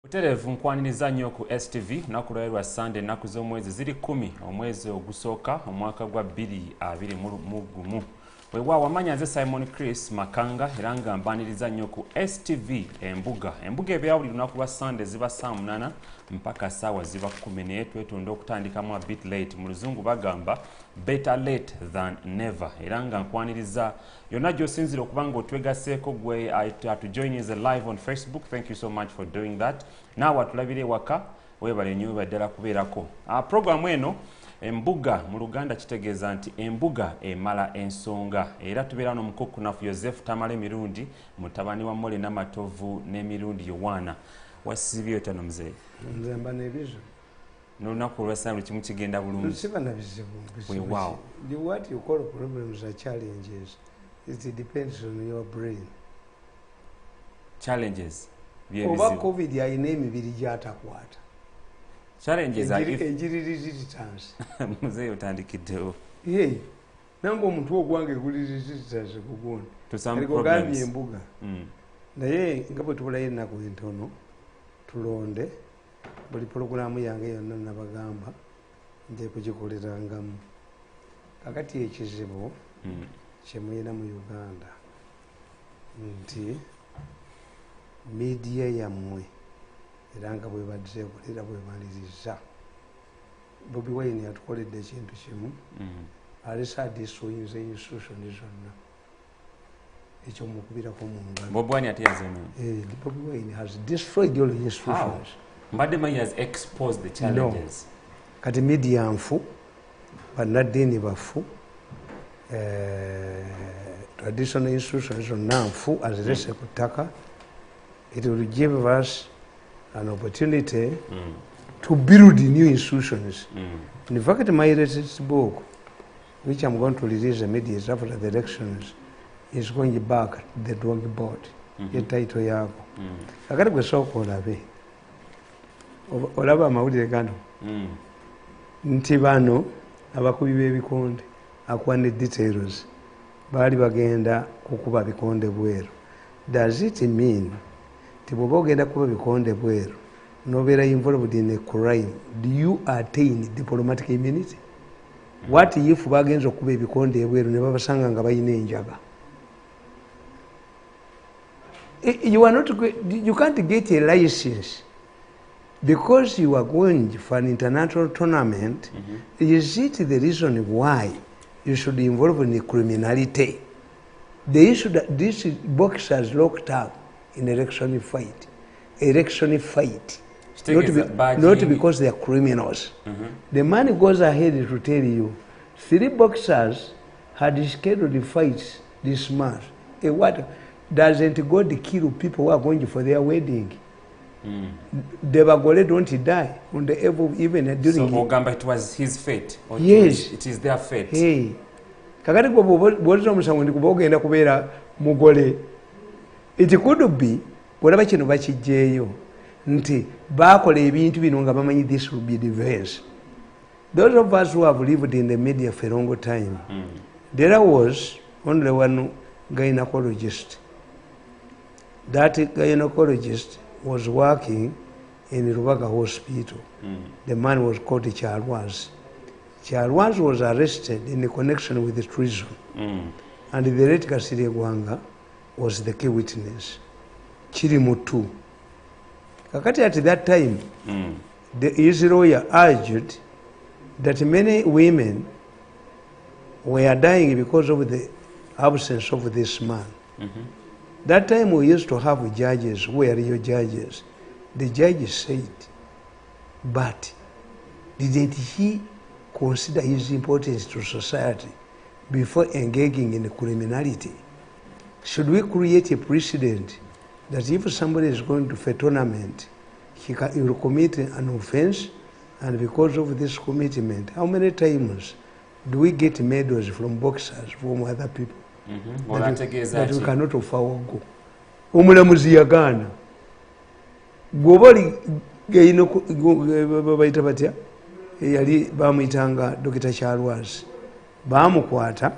Televu nkwaniriza nnyo ku STV nakulwa Sunday naku z'omwezi ziri 10 omwezi ogusooka omwaka gwa 2021. Wewa wamanya nze Simon Chris Makanga era nga mbaniriza nnyo ku STV Embuga. Embuga ebeera buli lunaku lwa Sunday ziba saa 8 mpaka saawa ziba 10 naye twetunda okutandikamu a bit late. Mu luzungu bagamba better late than never. Era nga nkwaniriza yonna gy'osinzira okuba ng'otwegaseeko gwe to join us live on Facebook. Thank you so much for doing that. Naawe atulabire ewaka weebale nnyo webaddala kubeerako. Programu eno Embuga mu Luganda kitegeeza nti embuga emala ensonga era tubeera n'omukukunafu Joseph Tamale Mirundi mutabani wa Mole n'amatovu ne Mirundi Yowana wasibye tono mzee nze mba n'ebizo n'olunaku olw'essanyu kimu kigenda bulungi siba na bizibu wow. What you call problems are challenges. It depends on your brain. Challenges oba COVID ayina emibiri gy'atakwata. Challenges are resistance. Mzee utandikiddewo. Hey, nango omuntu ogwange kuli resistance kugundi. To some problems. Embuga. Naye nga bwe tubulayo ennaku entono tulonde buli programu yange yonna nabagamba nje kugikolerangamu. Kakati ekizibu kyemulina mu Uganda nti media yammwe era nga bwe baddeekolera bwe maliriza Bobi Wine yatukoledde ekintu kimu alesa adisooyinza institutioni zonna ekyo mukubirako mu ngalo. Bobi Wine atiyazemu. Bobi Wine has destroyed all the institutions. Mbadde manyi has exposed the challenges. No. Kati media nfu bannaddiini bafu traditional institutions zonna nfu azirese ku ttaka. It will give us an opportunity to build new institutions. In fact, my latest book, which I'm going to release immediately after the elections, is going back to the drawing board. The title yako. Kakati gwe sooka olabe. Olaba amawulire gano. Nti bano abakubi b'ebikonde akwane details baali bagenda kukuba bikonde bweru. Does it mean nti bw'oba ogenda kuba bikonde bweru nobeera involved in a crime, do you attain diplomatic immunity? What if bagenza okuba ebikonde ebweru ne babasanga nga balina enjaga? You can't get a license because you are going for an international tournament. Is it the reason why you should involve in criminality? The issue that these boxers locked up in election fight. Not because they are criminals. The man goes ahead to tell you 3 boxers had scheduled fights this month. What doesn't God kill people who are going for their wedding? The Bagole don't die on the eve of even during. So Ogamba, it was his fate. Yes, it is their fate. Hey, kakati bw'olina omusango ndi kuba ogenda kubeera mugole. It could be bw'olaba kino bakiggyeeyo nti baakola ebintu bino nga bamanyi this will be the verse. Those of us who have lived in the media for a long time, there was only one gynecologist. That gynecologist was working in Rubaga Hospital. The man was called Charles. Charles was arrested in connection with the treason. And the late Kasirye Gwanga was the key witness. Chirimutu. Kakati at that time, his lawyer urged that many women were dying because of the absence of this man. That time we used to have judges. Where are your judges? The judge said, but didn't he consider his importance to society before engaging in criminality? Should we create a precedent that if somebody is going to a tournament he will commit an offense, and because of this commitment, how many times do we get medals from boxers from other people that we cannot offer go? Omulamuzi yagaana gwoba oli babayita batya yali bamuyitanga Dr. Charles bamukwata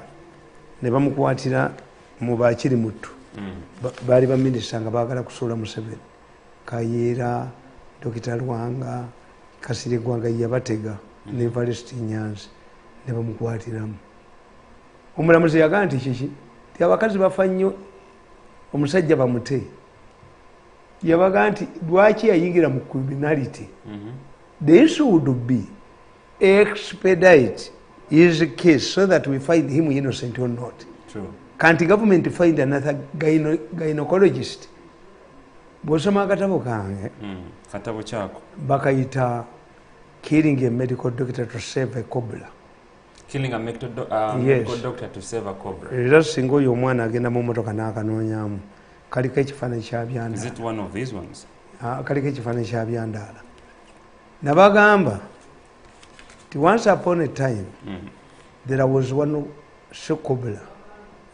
ne bamukwatira mu bakiri mutu baali baminisita nga baagala kusuula Museveni Kayeera Dr. Lwanga Kasirye Gwanga yabatega ne Evarist Nyanzi ne bamukwatiramu. Omulamuzi yagaa nti kiki ti abakazi bafa nnyo omusajja bamute yabaga nti lwaki yayingira mu criminality. The issue would be expedite his case so that we find him innocent or not. True. Can't the government find another gynecologist? Bw'osoma akatabo kange katabo kyako bakayita killing a medical doctor to save a cobra. Killing a medical doctor to save a cobra. Era singa oyo omwana agenda mu motoka n'akanoonyaamu kaliko ekifaananyi kya byandaala. Is it one of these ones? Kaliko ekifaananyi kya byandaala. Nabagamba ti once upon a time there was one cobra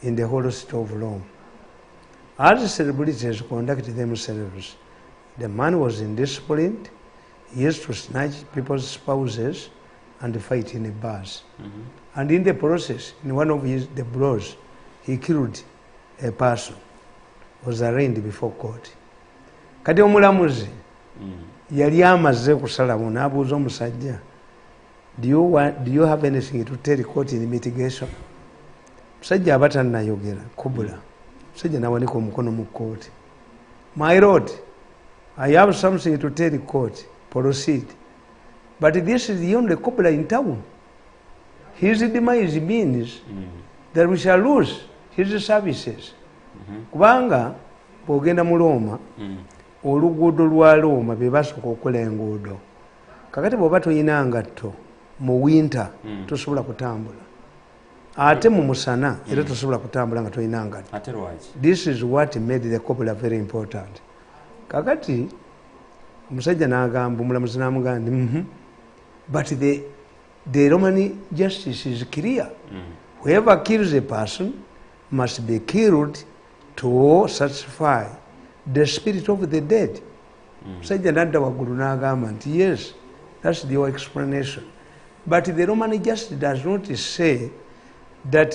in the whole city of Rome. As the celebrities conducted themselves, the man was indisciplined. He used to snatch people's spouses and fight in the bars. And in the process, in one of the blows, he killed a person, was arraigned before court. Kati omulamuzi yali amaze kusalawo n'abuuza omusajja, do you have anything to tell the court in mitigation? Musajja aba tannayogera kubula. Musajja n'awanika omukono mu court. My lord, I have something to tell the court. Proceed. But this is the only cobra in town. His demise means that we shall lose his services. Kubanga bw'ogenda mu Roma, oluguudo lwa Roma be basooka okukola enguudo. Kakati bw'oba toyina ngatto mu winter tosobola kutambula. Ate mu musana era tosobola kutambula nga toyina ngatto. Ate lwaki? This is what made the cobra very important. Kakati omusajja n'agamba omulamuzi n'amugamba nti but the Roman justice is clear. Whoever kills a person must be killed to satisfy the spirit of the dead. Omusajja n'adda waggulu n'agamba nti yes, that's your explanation. But the Roman justice does not say that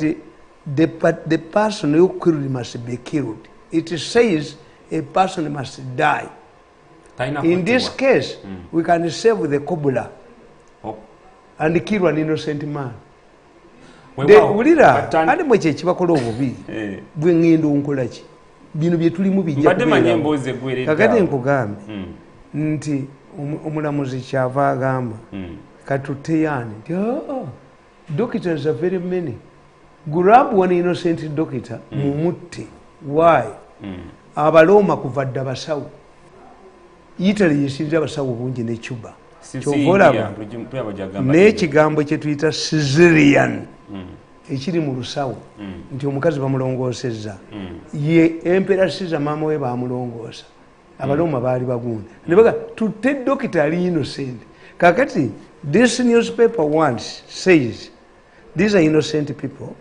the person who killed must be killed. It says a person must die. In this case, we can save the cobra and kill an innocent man. Wulira ate mwe kye kibakola obubi bwe ŋŋenda onkola ki bino bye tulimu bijja kakati nkugambe nti omulamuzi kyava agamba katuteyane nti doctors are very many, grab one innocent doctor mumutte. Why? Abaloma kuva dda basawo. Italy yesinza abasawo bungi ne Cuba. Kyovolaba n'ekigambo kye tuyita Caesarean ekiri mu lusawo nti omukazi bamulongoosezza ye Emperor Caesar maama we bamulongoosa. Abaloma baali bagunda ne baga tutte dokita ali innocent. Kakati this newspaper once says these are innocent people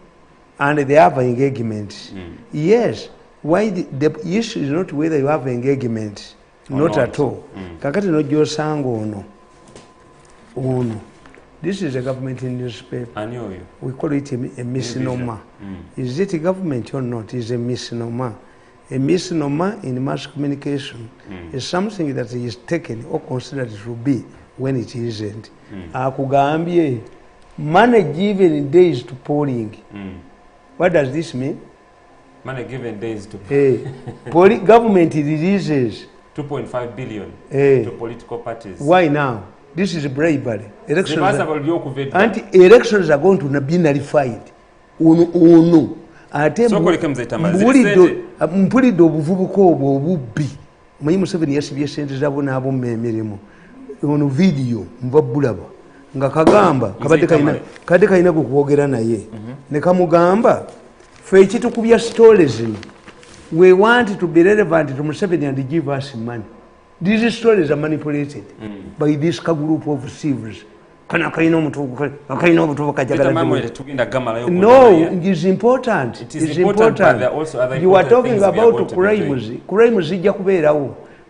and they have engagements. Yes, why the issue is not whether you have engagements, not at all. Kakati no josanga ono. This is a government newspaper. We call it a misnomer. Is it a government or not? It's a misnomer. A misnomer in mass communication is something that is taken or considered to be when it isn't. Akugambye money given days to polling. What does this mean? Money given days to government releases 2.5 billion to political parties. Why now? This is bribery. Elections are going to be nullified. Ate mpulidde obuvubuka obwo obubbi. Omanyi Museveni yasibye sente zabo n'abo mu emirimu. Ono video nva bulaba nga kagamba kabadde kalina kukwogera naye ne kamugamba ffe ekitukubya stories zino we want to be relevant to Museveni and give us money. These stories are manipulated by this group of thieves. No, it is important. It is important. But there are also other you are talking about crimes. Crimes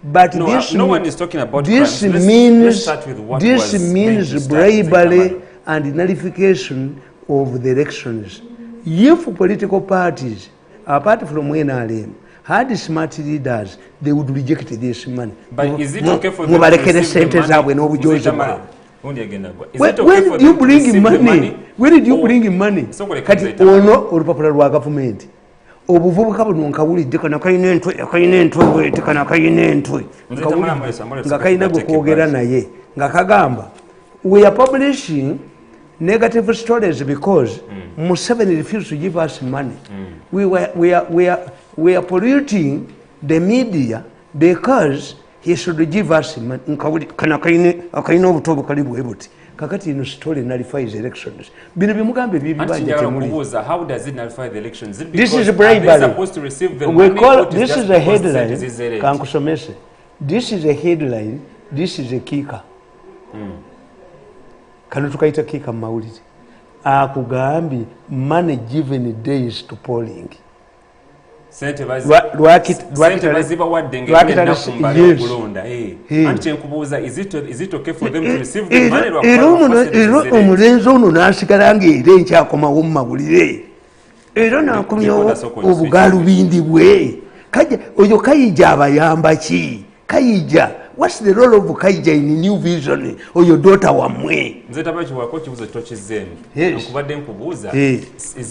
but no, no one is talking about this crimes. means start with what this was means bribery and nullification of the elections. If political parties, apart from NRM, had smart leaders, they would reject this money. But is it okay for them to receive the money? When did you bring money? When did you bring money? Kati ono olupapula lwa government. Obuvubuka buno nkawulidde kana kayina entwe kana kayina entwe nga kayina gw'okwogera naye nga kagamba we are publishing negative stories because Museveni refused to give us money. We are polluting the media because he should give us money. Kana kayina obutobo kali bwe buti. Kakati ino story nullifies elections. Bino bimugambe bibi banje temuli. How does it nullify the elections? This is bribery. Are they supposed to receive the money? This is a headline. Kankusomese. This is a headline. This is a kicker. Kano tukaita kicker mawulire. Akugambi money given days to polling. It is okay for them to receive the money? Omulenzi ono n'asigala ng'era enkyakomawo mu mawulire era n'akomyawo obugaalubindi bwe oyo kayija abayamba ki kayija what's the role of kayija in new vision oyo dota wammwe is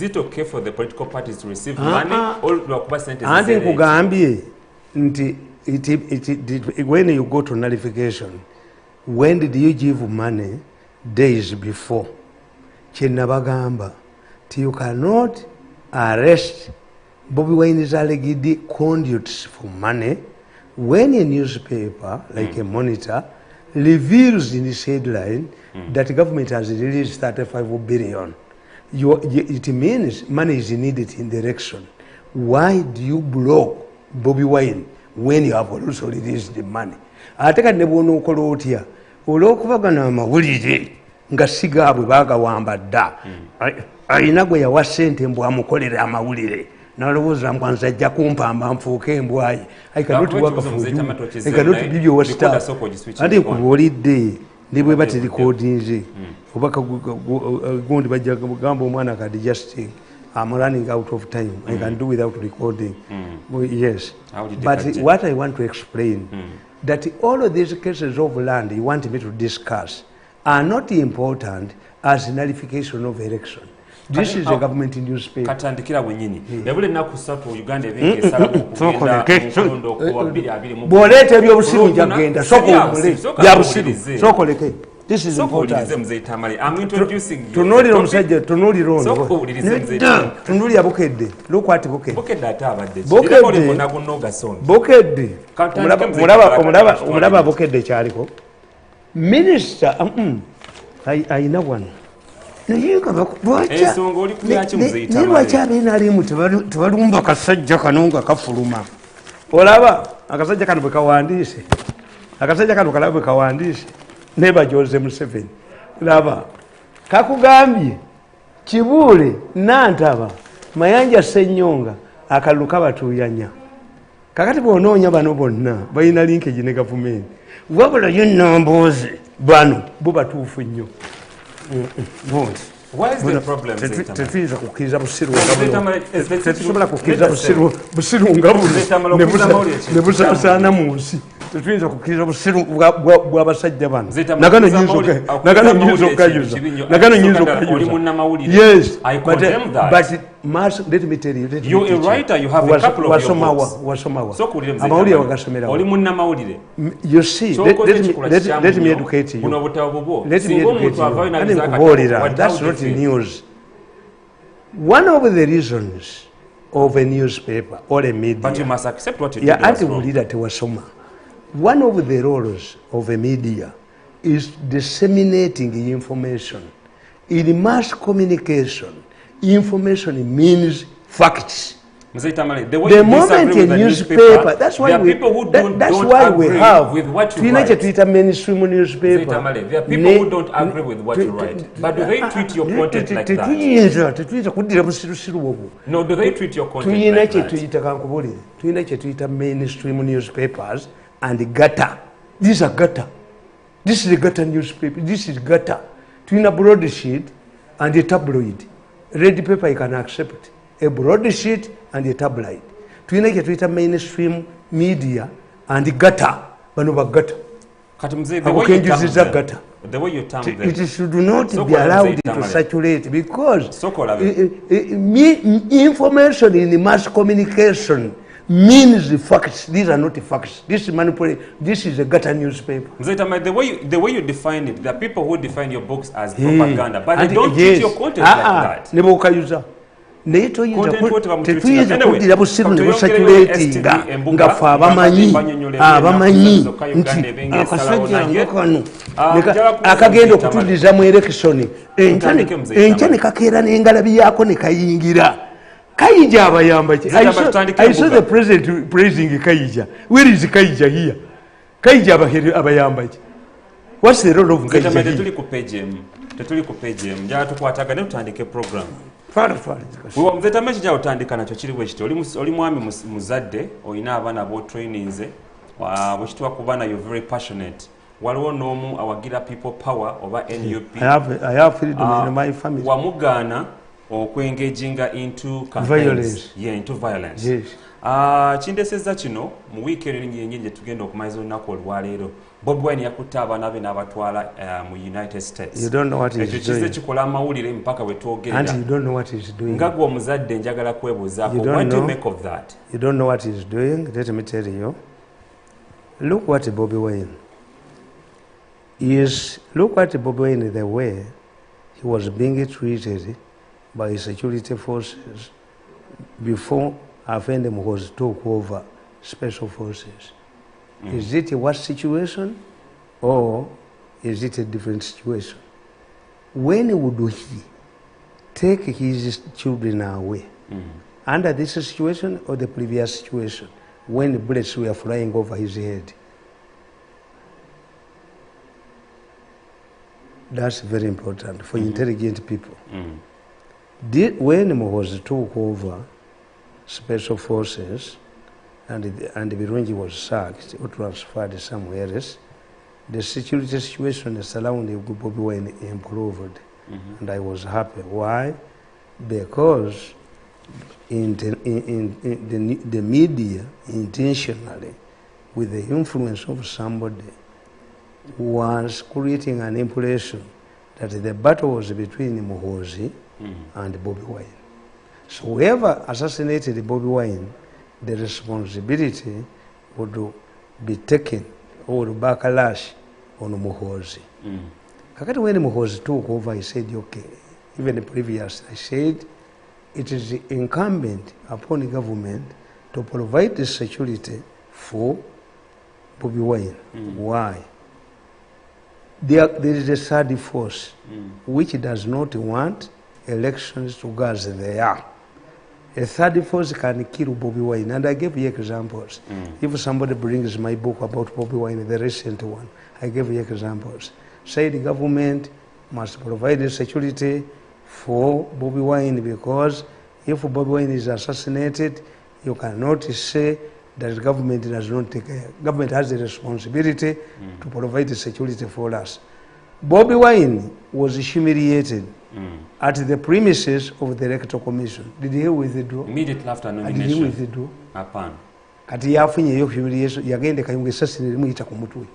it okay for the political parties to receive money or lwakuba sente ante nkugambye nti when you go to nullification, when did you give money? Days before. Chenabagamba. You cannot arrest Bobby Wine's alleged conduits for money when a newspaper, like a Monitor, reveals in its headline that the government has released 35 billion. It means money is needed in the election. Why do you block Bobby Wine when you have also released the money? Ateka nebono kolotia olwokubagana amawulire nga sigaabwe baagawamba dda alina gwe yawa ssente mbw amukolera amawulire nalowooza mbw nze ajja kumpamba nfuuke embwayi I cannot give you a staff ate nkubuulidde ne bwe baterikoodinze obaka gundi bajja gamba omwana ka digesting I'm running out of time. I can do without recording. Yes. But what I want to explain that all of these cases of land you want me to discuss are not important as nullification of election. This is a government newspaper. Katandikira wenyini. Yabule naku satu Uganda evinke salamu kugenda mkulondo kwa bili abili mkulondo. Bolete byobusiru jagenda. Soko umule. Byabusiru. Soko leke. This is important. I'm introducing you. Tunuli omusajja, tunuli rondo. Soko ulirize mzee. Tunuli ya Bokedde. Look what Bokedde. Bokedde ataba de. Bokedde. Mulaba Bokedde kyaliko. Minister, I know one. Lwaki abenaalimu tebalumba kasajja kano nga kafuluma olaba akasajja kano bwe kawandiise akasajja kano kalaba bwe kawandiise neba Jose Museveni laba kakugambye Kibuule Nantaba Mayanja Ssenyonga akalulu kabatuuyanya kakati bw'onoonya bano bonna balina linkage ne gavumenti wabula yo nnambooze bano bo batuufu nnyo. Why is the problem? Tetuyiza kukkiriza busiru tetusobola kukkiriza busiru nga buno ne busaana mu nsi tetuyinza kukkiriza busiru bw'abasajja bano nagano nyinza okukayuza yes but let me tell you you're a writer, you have a couple of your books. amawulire wagasomera you see let me educate you that's not news. One of the reasons of a newspaper or a media, but you must accept what you did. One of the roles of a media is disseminating information. In mass communication, information means facts. The moment a newspaper, that's why we have with what you write. Mainstream newspaper. There are people who don't agree with what you write. But do they treat your content like that? No, do they treat your content like that? Mainstream newspapers and gutter. These are gutter. This is the gutter newspaper. This is gutter. Between a broadsheet and a tabloid. Red paper you can accept. A broadsheet and a tabloid. Between mainstream media and the gutter. Gutter. The way you term them. It should not be allowed to saturate because information in mass communication means the facts. These are not the facts. This is manipulation. This is a gutter newspaper. The way you define it, there are people who define your books as propaganda, but they don't treat your content like that. Tetuyinza kuddira busiru ne busatulatinga nga ffe abamanyi nti akasajja nga kano akagenda okutuddiza mu elekisoni enkya ne kakeera n'engalabi yaako ne kayingira. Kayija abayamba ki? I saw the president praising Kayija. Where is Kayija here? Kayija abayamba ki? What's the role of Kayija here? Tetuli ku page em njala tukwatagane tutandike program. Fine. Kijja otandika nakyo kiri bwe kiti oli mwami muzadde olina abaana bo trainings bwe kitwa ku baana you're very passionate. Waliwo n'omu awagira people power oba NUP. I have freedom in my family. Wamugaana okwengaginga into campaigns. Into violence. Yes. Kindesezza kino mu weekend yenye gye tugenda okumaliza olunaku olwaleero. Bob Wine yakutte abaana be n'abatwala mu United States. You don't know what he's doing. Ekyo kikola amawulire mpaka we twogerera. And you don't know what he's doing. Nga gwe omuzadde njagala kwebuuzaako. What do you make of that? You don't know what he's doing. Let me tell you. Look what Bobby Wine is. Look what Bobby Wine, the way he was being treated by security forces before Afendem was took over special forces. Is it a worse situation or is it a different situation? When would he take his children away? Under this situation or the previous situation when bullets were flying over his head? That's very important for intelligent people. When Mohozi took over special forces and Mirundi was sacked or transferred somewhere else, the security situation surrounding Bobby Wine improved. And I was happy. Why? Because in the media, intentionally, with the influence of somebody, was creating an impression that the battle was between Mohozi and Bobby Wine. So whoever assassinated Bobby Wine, the responsibility would be taken or backlash on Mohozi. Kakati when Mohozi took over, he said, okay, even previous, I said, it is incumbent upon the government to provide the security for Bobby Wine. Why? There is a third force which does not want elections to go as they are. A third force can kill Bobby Wine, and I gave you examples. If somebody brings my book about Bobby Wine, the recent one, I gave you examples. Say the government must provide security for Bobby Wine, because if Bobby Wine is assassinated, you cannot say that the government does not take care. Government has the responsibility to provide the security for us. Bobby Wine was humiliated at the premises of the Electoral Commission. Did he withdraw? Immediately after nomination. Did he withdraw? Upon. Kati yafunye yo humiliation, yagende kayunga esasi limuita ku mutwe.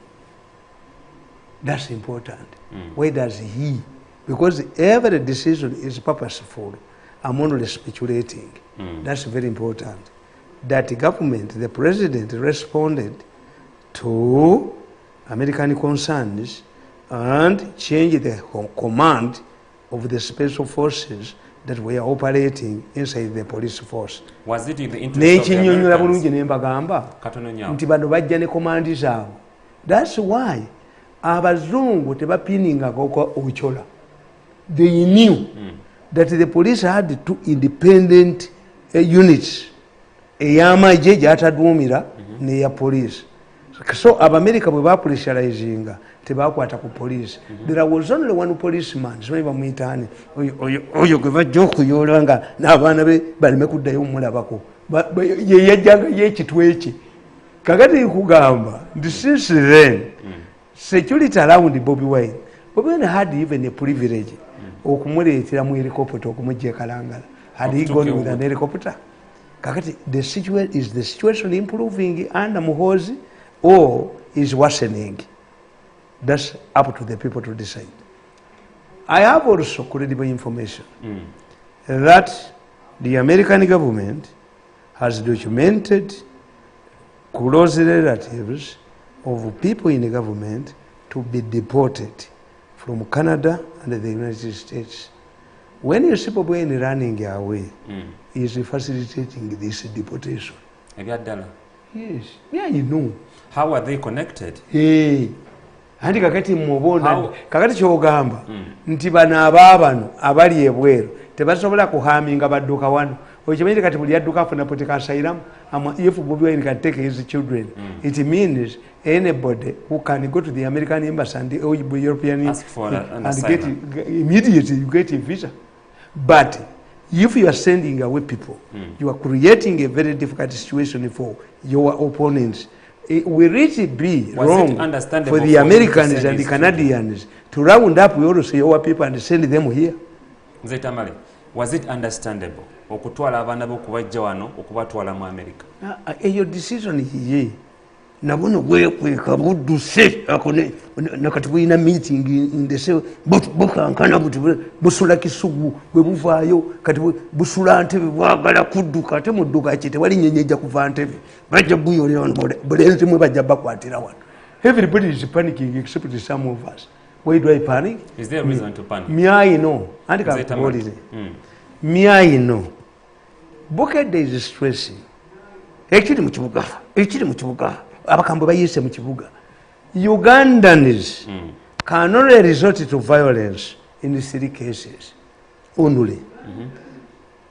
That's important. Why does he? Because every decision is purposeful. I'm only speculating. That's very important. That the government, the president, responded to American concerns and changed the command of the special forces that were operating inside the police force. Was it in the interest of the Americans? That's why abazungu tebapininga kwa Ochola. They knew that the police had two independent units ey'amagye gyataduumira neya poliisi. So Abamerika bwe bapolicializinga tebakwata ku poliisi. There was only one policeman, simanyi bamuyitaani, oyo gwe bajja okuyoola nga n'abaana be baleme kuddayo omulabako. Ye yajjanga y'ekitwe ekye. Kakati kugamba nti since then security around Bobi Wine. Bobi Wine had even a privilege okumuleetera mu helicopter okumujja e Kalangala. Had he gone with an helicopter? Kakati the situation improving under Muhoozi or is worsening? That's up to the people to decide. I have also credible information that the American government has documented close relatives of people in the government to be deported from Canada and the United States. When you see Bobi Wine running away, he is facilitating this deportation. Yes. Yeah, you know. How are they connected? Hey. Andi kakati mubona kakati kyogamba nti bano abaabano abali ebweru tebasobola kuhaminga badduka wano. Okimanyi kati buli adduka afuna poteka asylum. If Bobi Wine can take his children, it means anybody who can go to the American embassy and the European ask for an and get immediately you get a visa. But if you are sending away people, you are creating a very difficult situation for your opponents. Will it be wrong for the Americans and the Canadians to round up your people and send them here? Tamale, was it understandable okutwala abaana bo kubajja wano okubatwala mu America? Your decision here. Nabono gwekweka budduse akone nakati bwina meeting in the cell bukankana busula kisugu bwe buvaayo kati busula ntebe bwagala kudduka ate mudduka kite wali nyenyeja kuva ntebe bajja buyolera wano bulenzi mwe bajja bakwatira wano. Everybody is panicking except some of us. Why do I panic? Is there a reason to panic? Me I know. And me I know. Bukede is stressing. Ekiri mu kibuga. Abakambo bayise mu kibuga. Ugandans can only resort to violence in the 3 cases only.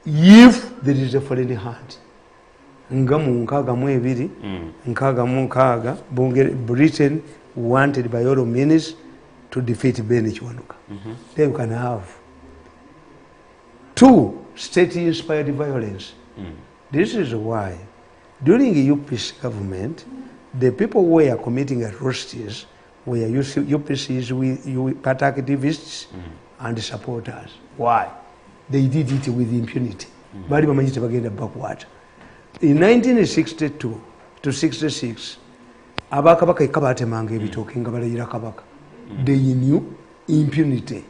If there is a foreign hand. Ngamu nkaga mu ebiri, nkaga mu nkaga, Britain wanted by all means to defeat Benny Chiwanuka. Then you can have 2 state-inspired violence. This is why during the UPC government, the people who were committing atrocities were UPCs with party activists and supporters. Why? They did it with impunity. Backward. In 1962 to 66, abakabaka ikabatemanga ebitoke nga balayira kabaka. They knew impunity.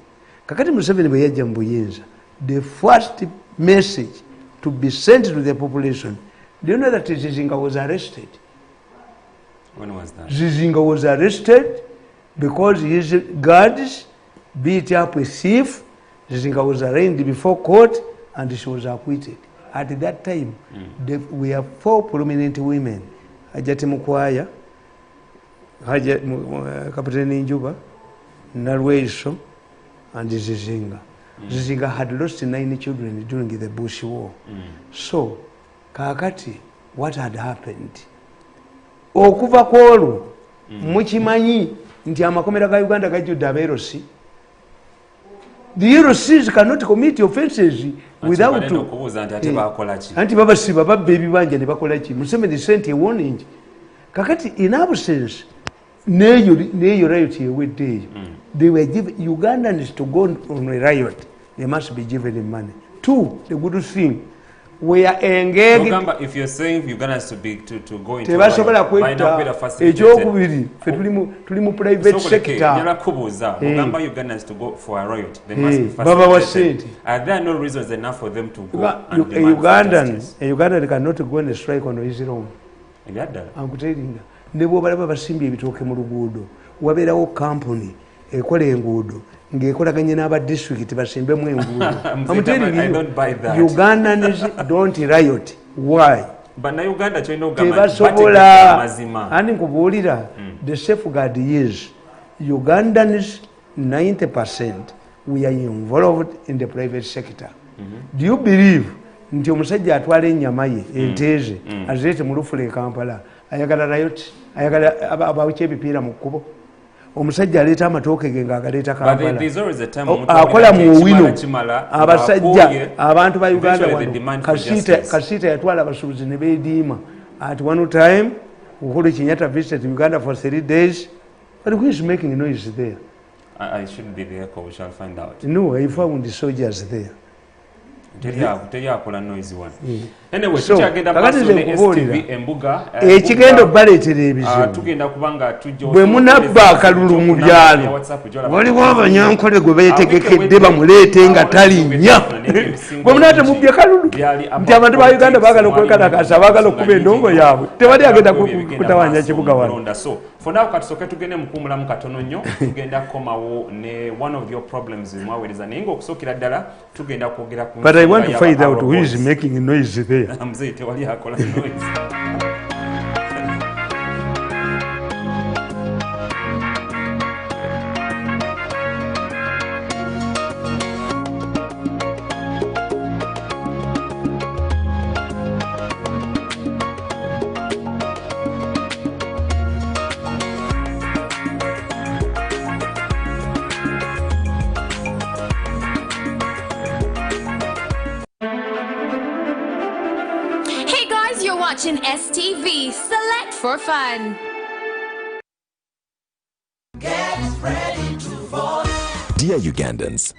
Kakati Museveni bwe yajja mu Buyinza, the first message to be sent to the population. Do you know that Zizinga was arrested? When was that? Zizinga was arrested because his guards beat up a thief. Zizinga was arraigned before court and she was acquitted. At that time, we have 4 prominent women. Hajati Mukwaya, Kapiteni Njuba, Narweso, and Zizinga. Zizinga had lost 9 children during the Bush War. So, kakati, what had happened? Okuva kwolwo mukimanyi nti amakomera ga Uganda gajjudde abeerosi. The Euroseas cannot commit offenses without anti babasiba babba ebibanja ne bakola ki. Museveni sent a warning. Kakati in absence neyo riot eweddeeyo. They were given Ugandans to go on a riot. They must be given money. 2, the good thing. We are engaged. If you're saying Uganda has to go into tebasobola kwetta ekyokubiri fe tuli mu private sector. Uganda has to go for a riot. They must be facilitated. Are there no reasons enough for them to go and demand justice? A Ugandan cannot go and strike on his own. I'm telling you. Ne bw'obalaba basimbye ebitooke mu luguudo wabeerawo kampuni ekola enguudo ng'ekolaganye n'aba district basimbemu enguudo. I'm telling you, Ugandans don't riot. Why? Tebasobola. Ani nkubuulira, the safeguard is Ugandans 90% we are involved in the private sector. Do you believe nti omusajja atwala ennyama ye enteeze azireete mu Lufula e Kampala ayagala rayot ayagala abawoki ebipiira mu kkubo omusajja aleeta amatooke ge ng'agaleeta Kampala akola mu owino abasajja abantu ba Uganda wano Kasiita yatwala abasuubuzi ne beediima at one time Uhuru Kenyatta visited Uganda for 3 days but who is making noise there? I shouldn't be there, we shall find out. No, I found the soldiers there. Teriyakola noise one. Anyway, So, tukyagenda kakati maaso ne nze nkubuulira. STV Embuga. Ekigenda obbaleetera ebizibu. Tugenda kubanga tujja bwe munabba akalulu mu byalo waliwo abanyankole gwe beetegekedde bamuleete nga talinnya bwe munaate mubbye kalulu nti abantu ba Uganda baagala okwekalakasa baagala okuba endongo yaabwe tewali agenda kutawanya kibuga wano. For now katusoke tugende mukumulamu katono nnyo tugenda kukomawo ne one of your problems mwaweereza naye ng'okusookera ddala tugenda kwogera ku But I want to find out who is making noise there. Mzee tewali akola noise. Watching STV, select for fun. Get ready to vote. Dear Ugandans,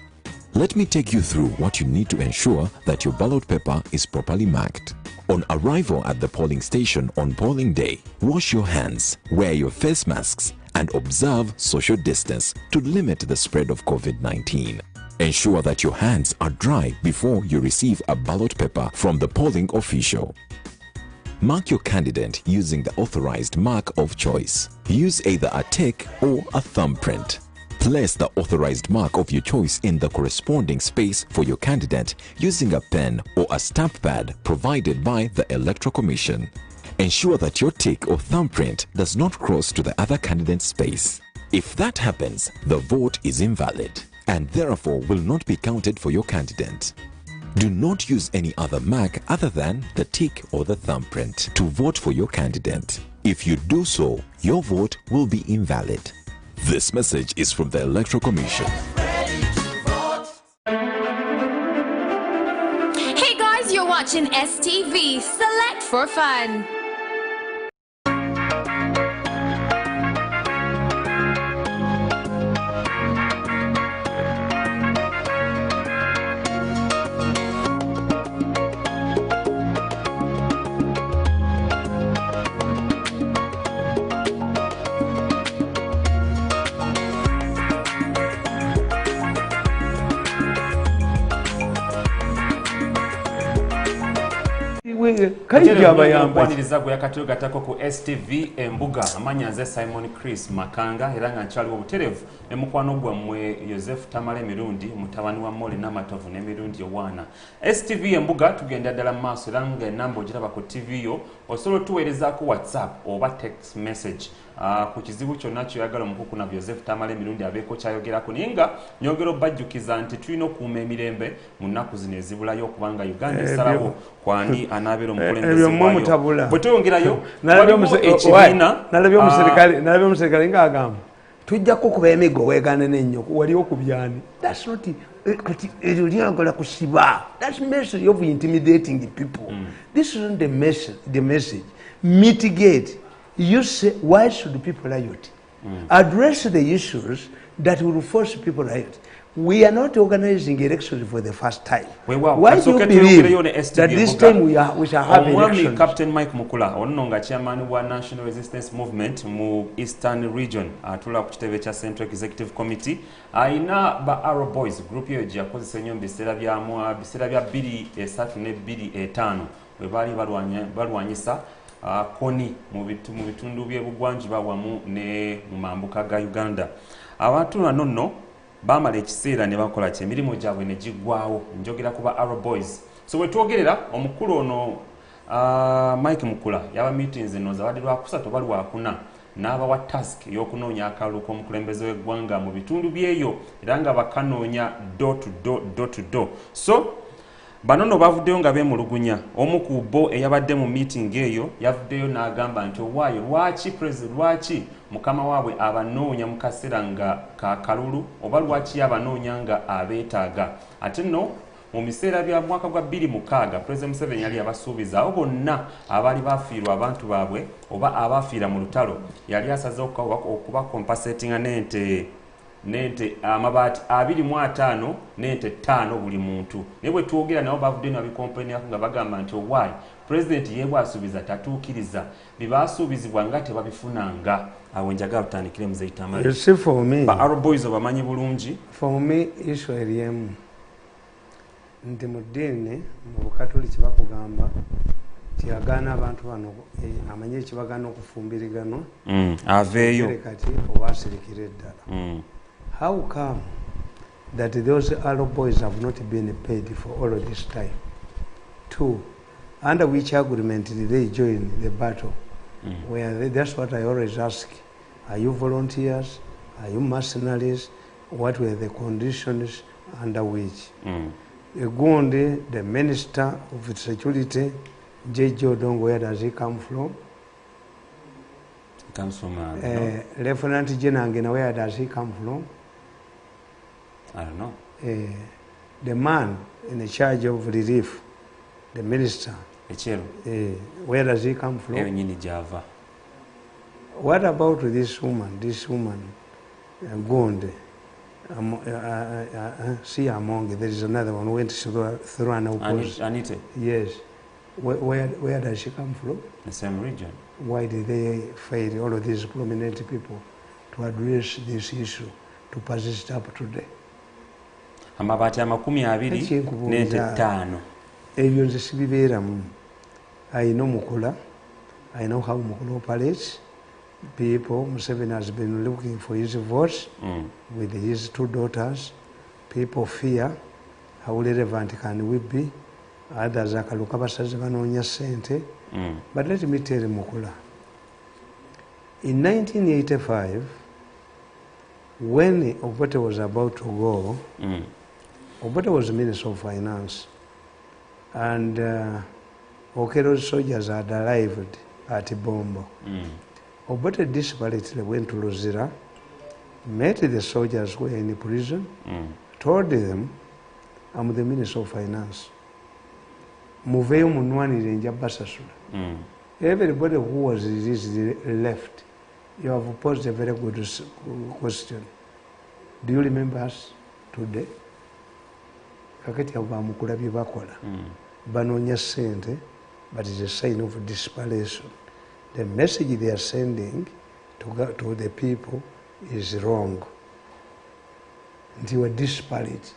let me take you through what you need to ensure that your ballot paper is properly marked. On arrival at the polling station on polling day, wash your hands, wear your face masks, and observe social distance to limit the spread of COVID-19. Ensure that your hands are dry before you receive a ballot paper from the polling official. Mark your candidate using the authorized mark of choice. Use either a tick or a thumbprint. Place the authorized mark of your choice in the corresponding space for your candidate using a pen or a stamp pad provided by the Electoral Commission. Ensure that your tick or thumbprint does not cross to the other candidate's space. If that happens, the vote is invalid and therefore will not be counted for your candidate. Do not use any other mark other than the tick or the thumbprint to vote for your candidate. If you do so, your vote will be invalid. This message is from the Electoral Commission. Hey guys, you're watching STV, select for fun. okwaniriza gwe yakatiro gatako ku STV Embuga amanya nze Simon Chris Makanga era nga nkyaliwo obuterevu ne mukwano gwammwe Joseph Tamale Mirundi mutabani wa Mole n'amatovu ne Mirundi owaana. STV Embuga tugenda ddala mu maaso era nga enamba ogiraba ku TV yo osobola otuweerezaako WhatsApp oba text message ku kizibu kyonna kyoyagala omukuku na Joseph Tamale Mirundi abeeko kyayogerako naye nga nyongera obajjukiza nti tulina okuuma emirembe mu nnaku zino ezibulayo okubanga Uganda esalawo kwani anabeera omukulembeze wayo. Bwe tuyongerayo waliwo ekibiina nalabye omuserikale ng'agamba tujjako okuba emiggo weegaane ennyo wali okubyani. That's not kati eryo lyagala kusiba. That's message of intimidating the people. This isn't the message. Mitigate. You say, why should people riot? Address the issues that will force people riot. We are not organizing elections for the first time. Why do you believe that this time we shall have elections? Captain Mike Mukula, ononga chairman wa National Resistance Movement mu Eastern Region, atula ku kitebe kya Central Executive Committee. Aina ba Arrow Boys group yo yakozesa nnyo biseera bya 2003 ne 2005 we bali balwanyisa koni mu bitundu by'ebugwanjuba wamu ne mu mambuka ga Uganda. Abantu nno bamala ekiseera ne bakola kye emirimu gyabwe ne giggwawo. Njogera kuba Arrow Boys. So we twogerera omukulu ono Mike Mukula yaba meetings eno zabadde lwakusatu bali wakuna n'abawa task y'okunoonya akalulu k'omukulembeze w'eggwanga mu bitundu byeyo era nga bakanoonya door to door. So bano no bavuddeyo nga beemulugunya. Omu ku bo eyabadde mu meeting eyo yavuddeyo n'agamba nti owaayo lwaki president lwaki mukama waabwe abanoonya mu kaseera nga ka kalulu oba lwaki abanoonya nga abeetaaga. Ate nno mu biseera bya mwaka gwa 2006 President Museveni yali abasuubiza abo bonna abaali bafiirwa abantu baabwe oba abafiira mu lutalo yali asazeewo okuba compensatinga n'ente amabaati 25 n'ente 5 buli muntu. Naye bwe twogera nabo bavudde nabikomplainako nga bagamba nti owaayi President yeebwe asuubiza tatuukiriza bibaasuubizibwa nga tebabifunanga. Awo njagala tutandikire Muzeeyi Tamale. Ba Arrow Boys obamanyi bulungi. For me issue eriemu nti mu ddiini mu bukatoliki bakugamba tiyagaana abantu bano amanye ekibagaana okufumbiriganwa aveeyo kati oba asirikire ddala. How come that those Arrow Boys have not been paid for all of this time? 2, under which agreement did they join the battle? That's what I always ask. Are you volunteers? Are you mercenaries? What were the conditions under which? Gundi, the Minister of Security, J.J. Odongo, where does he come from? He comes from Lieutenant Jenangena, where does he come from? I don't know. The man in charge of relief, the minister, where does he come from? What about this woman, Gundi? See among there is another one who went through an opposite. Anita? Yes. Where does she come from? The same region. Why did they fail, all of these prominent people, to address this issue, to persist up today? Amabaati 20 n'ente 5. Ebyo nze sibibeeramu. I know Mukula. I know how Mukula operates. People, Museveni has been looking for his votes with his 2 daughters. People fear how relevant can we be. Others akaluka basaze banoonya ssente. But let me tell you, Mukula. In 1985, when Obote was about to go, Obote was Minister of Finance, and Okero's soldiers had arrived at Bombo. Obote desperately went to Luzira, met the soldiers who were in prison, told them, I'm the Minister of Finance. Muveyo munwanire nja basasula. Everybody who was left, you have posed a very good question. Do you remember us today? Kakati abo bamukula bye bakola. Banoonya ssente, but it's a sign of desperation. The message they are sending to the people is wrong. Nti were desperate.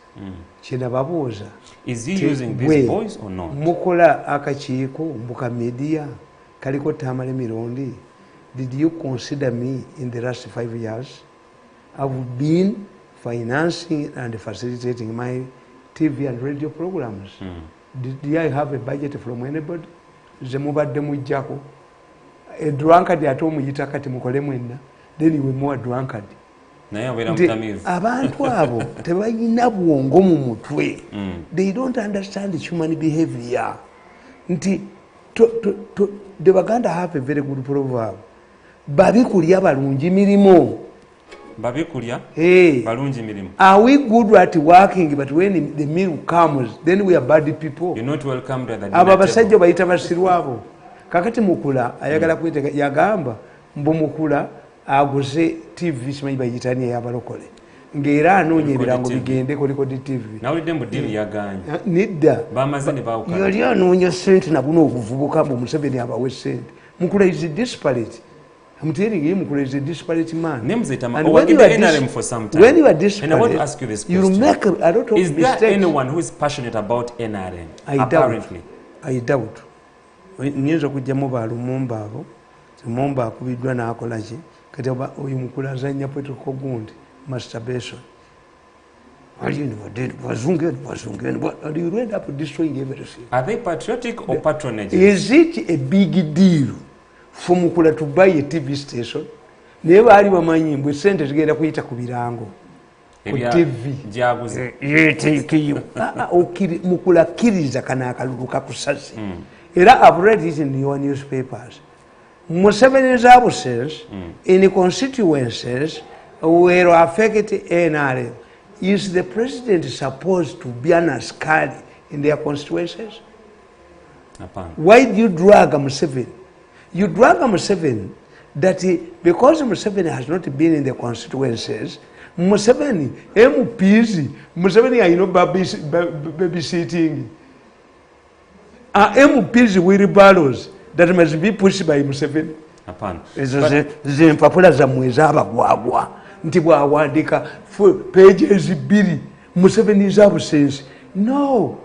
Kinababuuza. Is he using these boys or not? Mukola akakiiko mbuka media kaliko Tamale Mirundi. Did you consider me in the last 5 years? I've been financing and facilitating my TV and radio programs. Did I have a budget from anybody? Zemubadde mujjako. A drunkard ate omuyita kati mukole mwenna. Then you were more drunkard. Naye abeera mutamiivu. Abantu abo tebalina bwongo mu mutwe. They don't understand human behavior. Nti the Baganda have a very good proverb. Babikulya balungi mirimo. Babikulya balungi mirimo. Are we good at working, but when the meal comes, then we are bad people? You're not welcome to the dinner. Aba basajja bayita basirwabo. Kakati Mukula ayagala kweteka yagamba mbu Mukula aguze TV simanyi bayitani y'abalokole. Ng'era anoonya ebirango bigende koliko di TV. Nawulidde mbu ddiiri yaganye. Nedda. Bamaze ne baawukana. Yali anoonya ssente na buno obuvubuka mbu Museveni abawe ssente. Mukula is desperate. I'm telling you, Mukula is a desperate man. Names it, and when you are NRM for some time. When you are desperate, and I want to ask you this question. You make a lot of mistakes. Is there anyone who is passionate about NRM? Apparently. I doubt. Nyinza kujjamu balumumba abo. Mumba akubiddwa n'akola ki? Kati oyo Mukula azannya Petro Gundi masturbation. And you end up destroying everything. Are they patriotic or patronage? Is it a big deal for Mukula to buy a TV station? Naye baali bamanyi mbwe ssente zigenda kuyita ku birango. ku TV yeteekeyo mukulakkiriza kana akalulu kakusasi era I've read it in your newspapers. Museveni's absence in constituencies where affected NRM, is the president supposed to be an askari in their constituencies? Why do you drag Museveni? You drag Museveni that because Museveni has not been in the constituencies, Museveni, MPs, Museveni are babysitting. MPs wheelbarrows that must be pushed by Museveni. Zimpapula zammwe ez'abagwagwa nti bw'awandiika pages 2 Museveni's absence. No,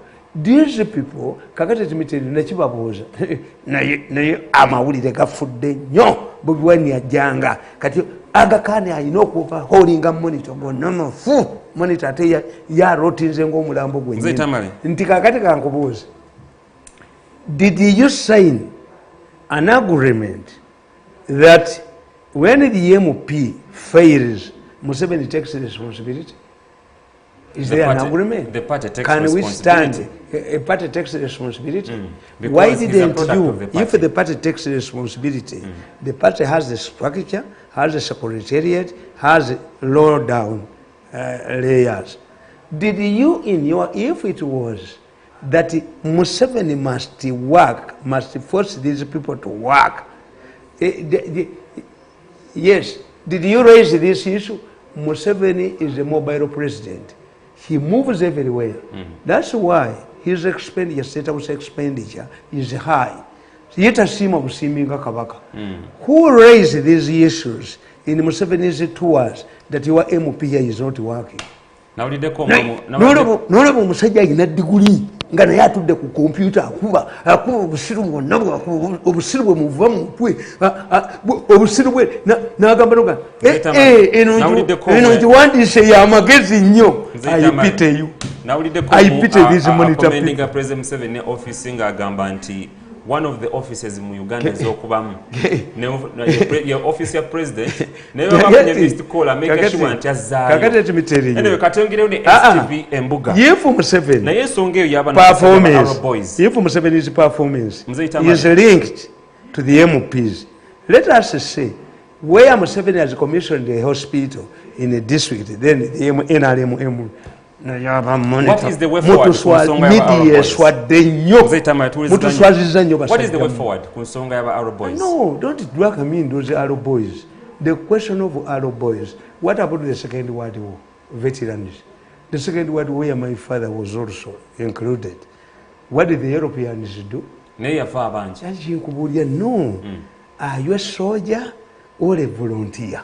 these people kakati timiteri nekibabuuza naye amawulire gafudde nnyo Bobi Wine ajjanga kati agakane alina okuva holinga monitor gonna mafu monitor ate yarotinze ng'omulambo gwennyini nti kakati kankubuuza, did you sign an agreement that when the MP fails, Museveni takes responsibility? Is there an agreement? The party takes Can we stand a party takes responsibility? Why didn't you? If the party takes responsibility, the party has the structure, has the secretariat, has low down layers. Did you in your, if it was that Museveni must work, must force these people to work, yes, did you raise this issue? Museveni is a mobile president. He moves everywhere. That's why his expenditure, state house expenditure, is high. Who raised these issues in Museveni's tours that your MP is not working? Nolabo musajja alina diguli nga naye atudde ku kompyuta akuba obusiru bwonna obusiru bwe muva mu mutwe obusiru bwe n'agamba noga eno ngiwandiise y'amagezi nnyo ayipiteyo ayipite these monitor people. President Museveni ne office ng'agamba nti one of the offices mu Uganda ez'okubamu your office ya president naye babakunye list call make sure nti azzaayo kakati timiteriyo anyway katongerewo ne STV Embuga yefu Museveni naye ensonga eyo yaba performance yefu Museveni's performance is linked to the MPs. Let us say where Museveni has commissioned a hospital in a district, then the NRM what is the way forward? What is the way forward? Arrow boys? No, don't drag me in those Arrow boys. The question of Arrow boys, what about the Second World War veterans? The Second World War where my father was also included. What did the Europeans do? No. Are you a soldier or a volunteer?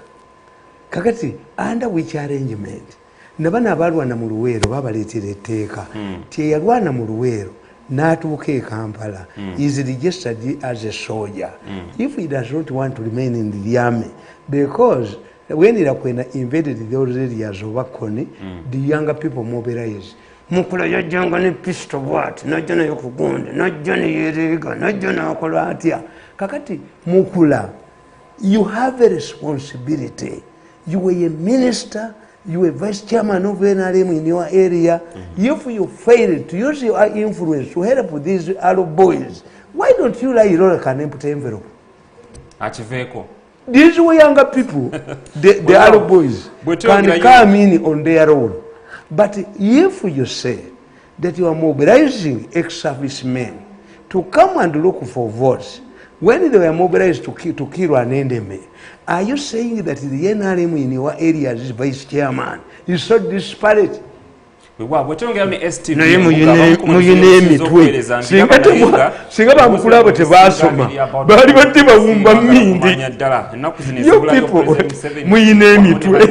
Kakati, under which arrangement? Nabana abalwana mu Luweero babaleetera etteeka ti eyalwana mu Luweero n'atuuka e Kampala is registered as a soldier. If he does not want to remain in the army, because when Irakwena invaded those areas of Akoni, the younger people mobilized. Mukula yajjanga ne pistol what najja nayo kugonda najja ne yereega najja n'akola atya. Kakati Mukula, you have a responsibility. You were a minister, you were vice chairman of NRM in your area. If you fail to use your influence to help these Arrow boys, why don't you like an empty envelope? These were younger people, the Arrow boys, can come in on their own. But if you say that you are mobilizing ex-servicemen to come and look for votes, when they were mobilized to kill an enemy, are you saying that the NRM in your area is vice chairman? Is so disparate? naye muyine emitwe singa bamukulabo tebaasoma baali badde bawumba mmindi yo people muyine emitwe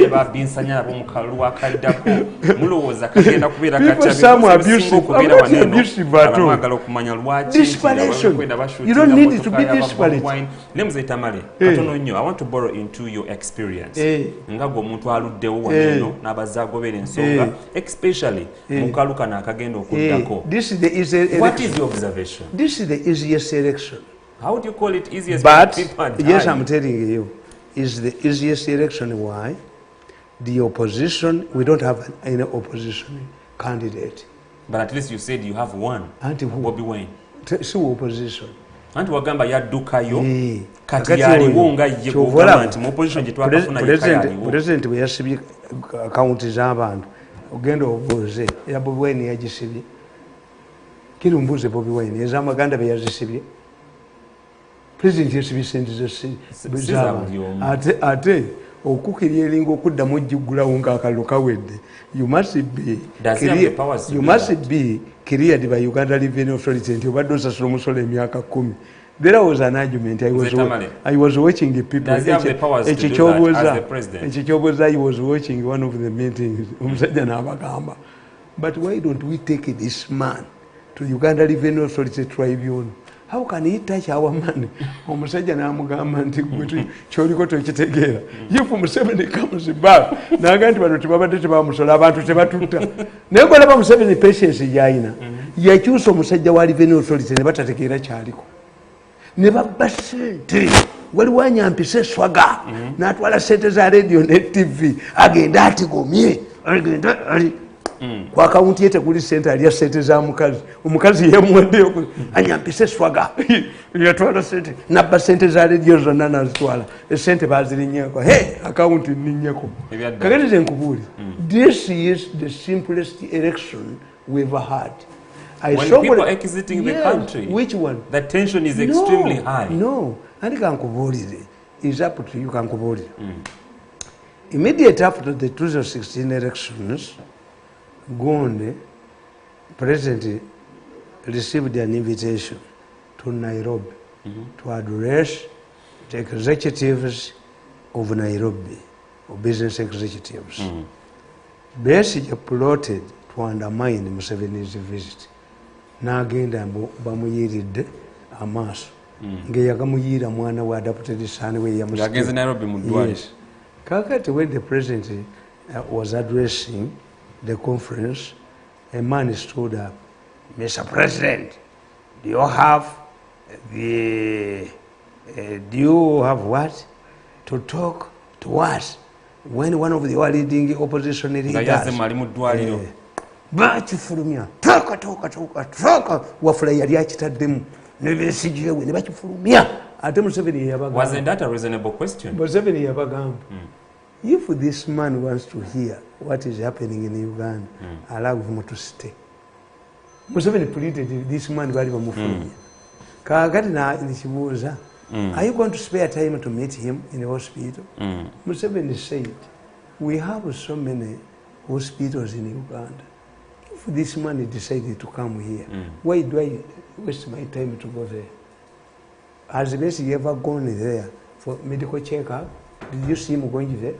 people some abusive at all. Desperation. You don't need to be desperate. Tamale, I want to borrow into your experience ngago omuntu aluddewo wano n'abazagobera ensonga especially mukaluka nakagenda okuddako. What is your observation? This is the easiest election. How do you call it easiest? But yes, I'm telling you, is the easiest election. Why? the opposition, we don't have any opposition candidate. But at least you said you have one. Anti who? Bobby Wine. So opposition. Anti wagamba yaddukayo kati yaliwo nga ye guvernment mu opposition gye twakafuna yaliwo. President we yasibye account z'abantu. Ogenda obuuze ya Bobby Wine yagisibye. Kiri mbuze Bobby Wine ez'amaganda be yazisibye. President yasibye sente z'abantu. Ate okukiri elinga okuddamu ojjigulawo ng'akalulu kawedde. You must be cleared by Uganda Revenue Authority nti obadde osasula omusolo emyaka 10. There was an argument. I was watching the people. Does he have the powers to do that as the president? I was watching one of the meetings. But why don't we take this man to Uganda Revenue Authority tribunal? How can he touch our money? Omusajja n'amugamba nti gwe kyoliko tokitegeera. If Museveni comes back, naga nti bano tebabadde tebamusola abantu tebatutta. Naye gwalaba Museveni patience gy'alina. Yakyusa omusajja wa Revenue Authority ne batategeera kyaliko. Ne babba ssente. Waliwo anyampise swaga. N'atwala ssente za radio ne TV. Agenda atigomye. Agenda ali. Kwa akaunti ye tekuli ssente alya ssente za mukazi. Omukazi yemuwaddeyo anyampise swaga. Yatwala ssente. Nabba ssente za radio zonna n'azitwala. Essente baazirinnyeeko. Akaunti nninnyeko. Kakati nze nkubuulira. This is the simplest election we've ever had. When people are exiting the country, which one? The tension is extremely high. No, and Kankuburi is up to you, Kankuburi. Immediately after the 2016 elections, Gonde, President received an invitation to Nairobi to address the executives of Nairobi, or business executives. Basically plotted to undermine Museveni's visit. N'agenda bamuyiridde amaaso ng'eyagamuyira mwana wa deputy son we yagenze Nairobi mu ddwaliro. Yes. Kakati when the president was addressing the conference, a man stood up. Mr. President, do you have what to talk to us when one of the leading opposition leaders bakifulumya toka wafula yali akitaddemu nebesijewe ne bakifulumya ate Museveni yabagamba. Wasn't that a reasonable question? Museveni yabagamba if this man wants to hear what is happening in Uganda, allow him to stay. Museveni pleaded this man bali bamufulumya. Kakati nikibuuza, are you going to spare time to meet him in the hospital? Museveni said, we have so many hospitals in Uganda. If this man decided to come here, why do I waste my time to go there? Has Bessie ever gone there for medical checkup? Did you see him going there?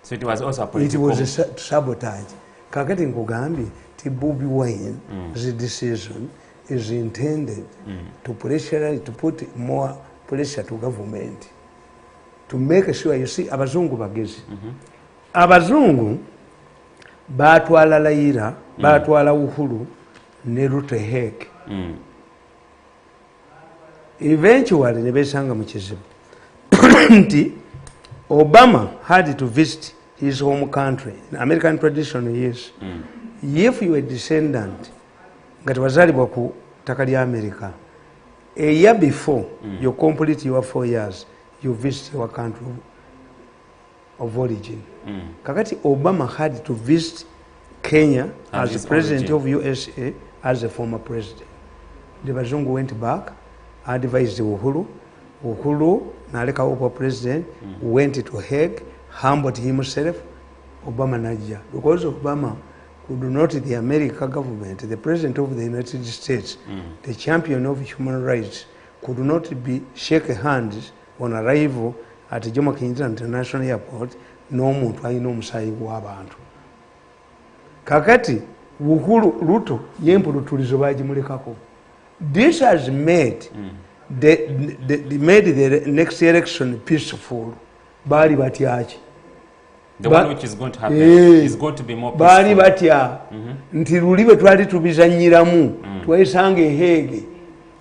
So it was also a political... It was a sabotage. Kakati Nkugambi, Bobby Wine's decision is intended to put more pressure to government, to make sure, you see, abazungu bagezi. Abazungu batwala Laira, batwala Uhuru, ne Ruto Hek. Eventually, ne besanga mu kizibu. Obama had to visit his home country. In American tradition, yes. If you are a descendant, ngati wazalibwa ku ttaka lya America, a year before you complete your 4 years, you visit your country of origin. Kakati Obama had to visit Kenya as the president of USA, as a former president. The Bazungu went back, advised Uhuru. Uhuru, naleka opa president, went to Hague, humbled himself. Obama Najja. Because Obama could not, the American government, the president of the United States, the champion of human rights, could not be shake hands on arrival at Jomo Kenyatta International Airport, no muntu alina omusaayi gw'abantu. Kakati Uhuru Ruto yempulutulizo bagimulekako. This has made the next election peaceful. Bali batyaki. The one which is going to happen is going to be more peaceful. Bali batya. Nti lulibe twali tubizanyiramu. Twesanga ehege.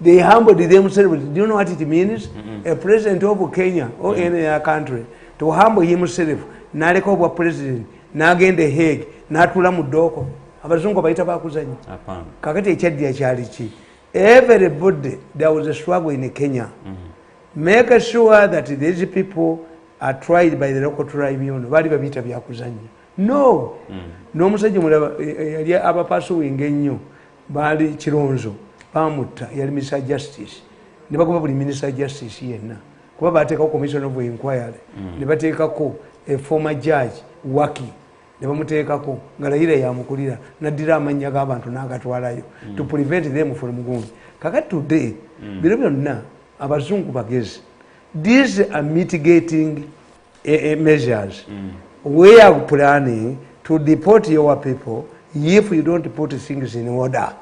They humbled themselves. Do you know what it means? A president of Kenya or any other country to humble himself n'aleka obwa president n'agenda e Hague n'atuula mu ddooko abazungu bayita bakuzanya kakati ekyaddirira kyali ki everybody there was a struggle in Kenya make sure that these people are tried by the local tribunal bali babiyita byakuzanya no n'omusajja mulaba yali abapasuwinga ennyo baali Kironzo bamutta yali minister justice ne bagoba buli minister justice yenna kuba bateekako commission of inquiry ne bateekako a former judge Waki ne bamuteekako nga layira yamukulira naddira amannya g'abantu n'agatwalayo to prevent them from going kakati today biro byonna abazungu bagezi these are mitigating measures we are planning to deport your people if you don't put things in order.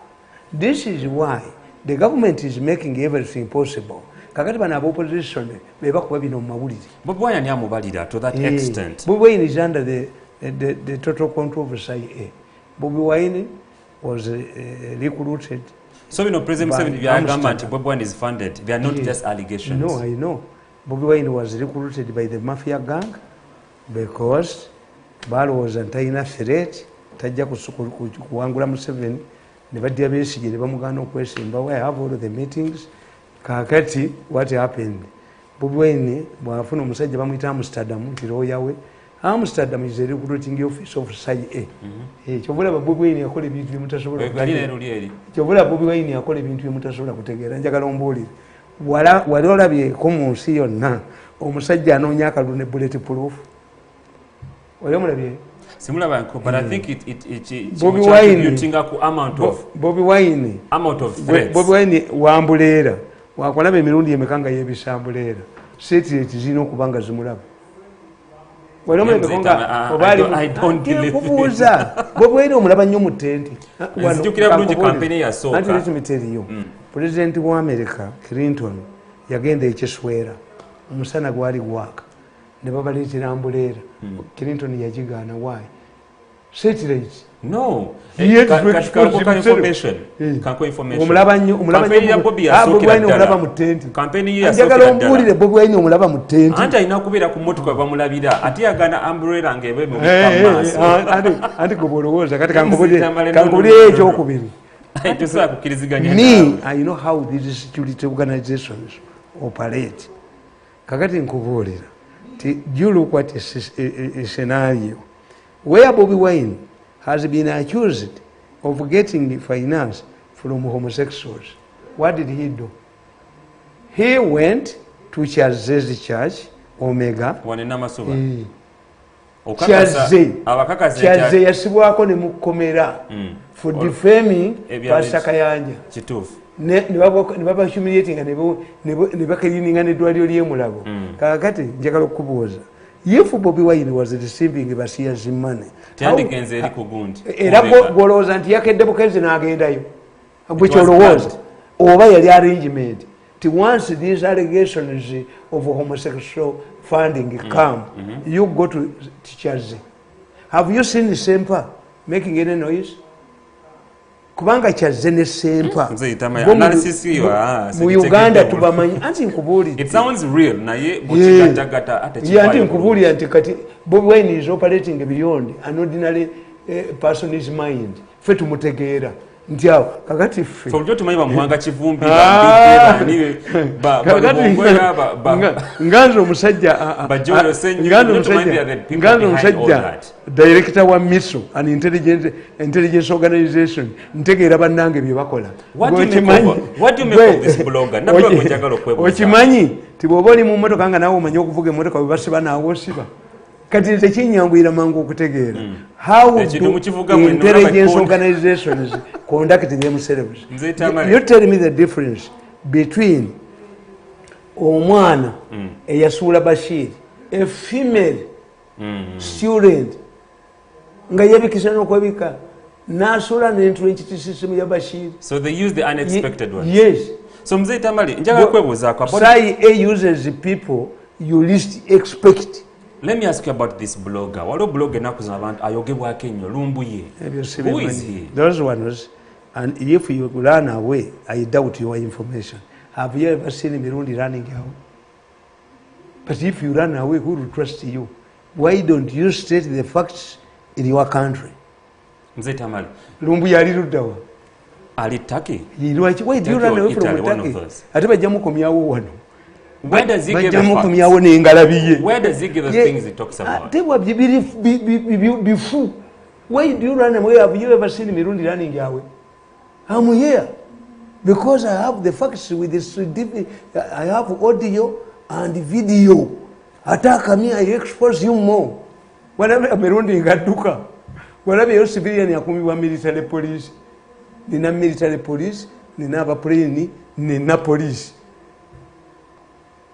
This is why the government is making everything possible. Kakati bana opposition bebakuba bino mu mawulire. Bobi Wine ani amubalira to that extent? Bobi Wine is under the total control of CIA. Bobi Wine was recruited. So you know, President Museveni, your government, Bobi Wine is funded. They are not just allegations. No, I know. Bobi Wine was recruited by the mafia gang because balowooza ntalina threat tajja kuwangula Museveni ne badya Besigye ne bamugana okwesimbawo. I have all the meetings. Kakati what happened? Bobi Wine bwafuna omusajja bamuyita Amsterdam nti lawyer we. Amsterdam is a recruiting office of CIA. Kyobulaba Bobi Wine yakola ebintu byemutasobola kutegeera. Kyobulaba Bobi Wine yakola ebintu byemutasobola kutegeera. Njagala ombuulire. Wali olabyeko mu nsi yonna omusajja anoonya akalulu ne bulletproof. Wali omulabye? Simulaba nko, but I think it Bobi Wine amount of threats. Bobi Wine wambuleera. Wakulaba emirundi emekanga yebisambuleera. Secret zino okubanga zimulaba. Wali omulabye konga obali I don't believe kubuuza. Bobi Wine omulaba nnyo mu ttenti. Nzijukira bulungi campaign ya sooka. Anti let me tell you. President wa America Clinton yagenda ekiswera. Omusana gwali gwaka. Ne babaleetera ambuleera. Clinton yagigaana why? Satellite. No. Information. Omulaba nnyo omulaba mu ttenti. Campaign ye njagala ombuulire Bobi Wine omulaba mu ttenti. Anti alina kubeera ku mmotoka bamulabira ate yagaana ambuleera ng'ebe mu maaso. Anti gwe bw'olowooza kati kankubulire ekyokubiri. Me, I know how these security organizations operate. Kakati nkubuulira. You look at a scenario where Bobi Wine has been accused of getting finance from homosexuals. What did he do? He went to Chaz's church, Omega. Chaze yasibwako ne mukomera for defaming Pastor Kayanja. Ne baba humiliating ne bakalininga n'eddwaliro ly'emulago. Kakati njagala okubuuza. If Bobi Wine was receiving Basiya's money, era gw'olowooza nti yakedde bukenzi n'agendayo. Gwe ky'olowooza oba yali arrangement. Once these allegations of homosexual funding come, you go to Chaze. Have you seen the Sempa making any noise? Kubanga Chaze ne Sempa mu Uganda tubamanyi anti nkubuulira. It sounds real naye bukigatagata ate kibayo. Anti nkubuulira nti kati Bobi Wine is operating beyond an ordinary person's mind. Ffe tumutegeera. Nti awo kakati ffe ffe tumanyi bamuwanga kivumbi nganze omusajja director wa MISO an intelligence organization ntegeera bannange bye bakola. Okimanyi ti bw'oba oli mu mmotoka nga naawe omanyi okuvuga emmotoka bwe basiba naawe osiba. Kati nze kinyanguyira mangu okutegeera how do intelligence organizations conduct themselves. You tell me the difference between omwana eyasuula Bashir, a female student nga yebikisa n'okwebika n'asuula n'entrenchiti system ya Bashir. So they use the unexpected one. Yes. So Mzee Tamale njagala kwebuuzaako CIA uses people you least expect. Let me ask you about this blogger. Waliwo blogger enaku zino abantu ayogebwako ennyo lumbuye. Who is he? Those ones, and if you run away, I doubt your information. Have you ever seen Mirundi running away? But if you run away, who will trust you? why don't you state the facts in your country? Mzee Tamale. Lumbu yali luddawa. Ali Turkey. Why do you run away from Turkey? Ate bajjamu komyawo wano. Where does he give the bajjamu facts? komyawo n'engalabi ye. Where does he give the things he talks about? Tebwa bifu. Why do you run away? Have you ever seen Mirundi running away? I'm here because I have the facts with this. I have audio and video. Attack me, I expose you more. Whenever Mirundi ngaduka, whenever you civilian yakumiwa military police, nina military police, nina abapolini, nina police.